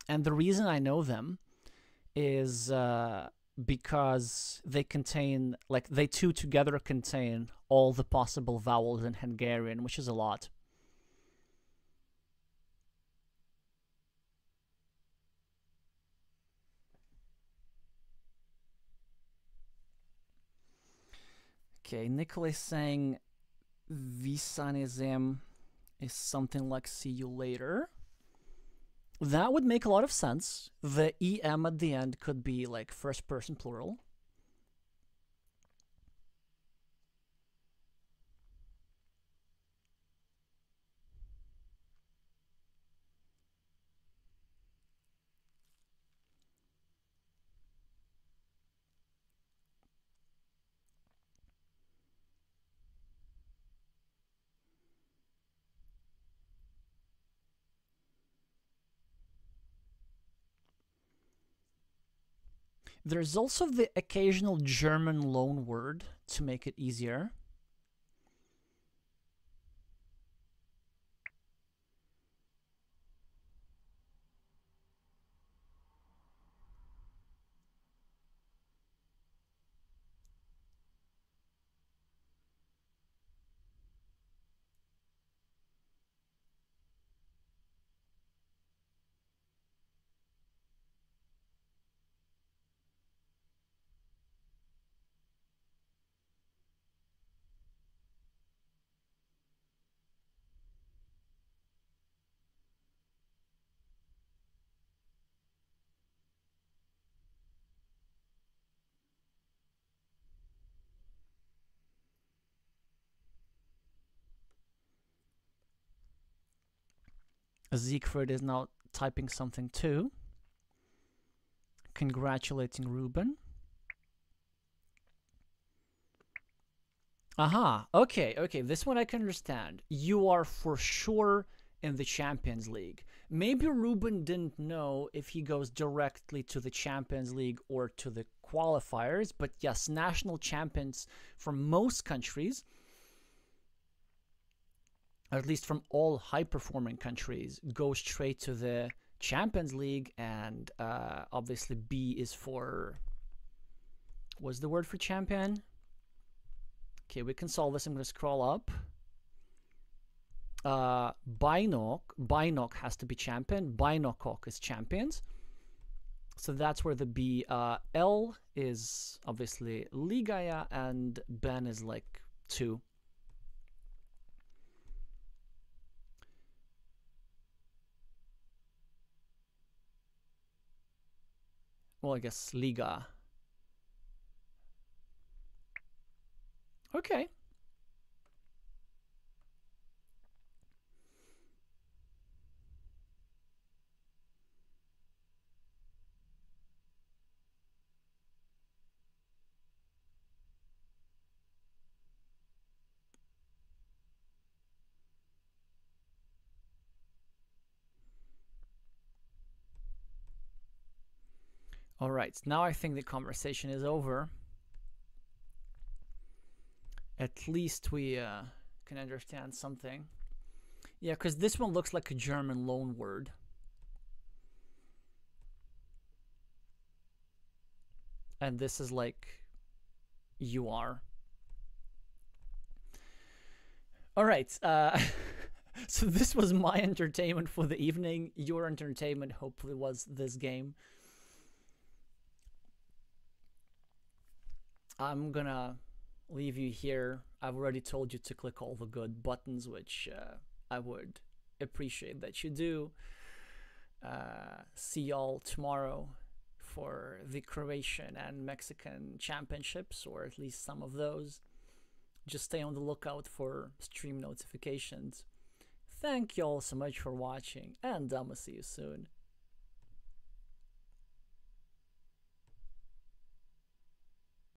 And the reason I know them is because they contain, like, they two together contain all the possible vowels in Hungarian, which is a lot. Okay, Nicholas saying Visanizem is something like see you later. That would make a lot of sense. The EM at the end could be like first person plural. There's also the occasional German loan word to make it easier. Siegfried is now typing something too. Congratulating Ruben. Aha, okay, this one I can understand. You are for sure in the Champions League. Maybe Ruben didn't know if he goes directly to the Champions League or to the qualifiers, but yes, national champions from most countries, or at least from all high-performing countries, go straight to the Champions League, and obviously B is for... What's the word for champion? Okay, we can solve this. I'm going to scroll up. Bynok has to be champion. Bynokok is champions. So that's where the B. L is obviously Ligaya, and Ben is like 2. Well, I guess Liga. Okay. All right, now I think the conversation is over. At least we can understand something. Yeah, because this one looks like a German loan word. And this is like you are. All right. So this was my entertainment for the evening. Your entertainment hopefully was this game. I'm gonna leave you here. I've already told you to click all the good buttons, which I would appreciate that you do. See y'all tomorrow for the Croatian and Mexican championships, or at least some of those. Just stay on the lookout for stream notifications. Thank y'all so much for watching, and I'ma see you soon.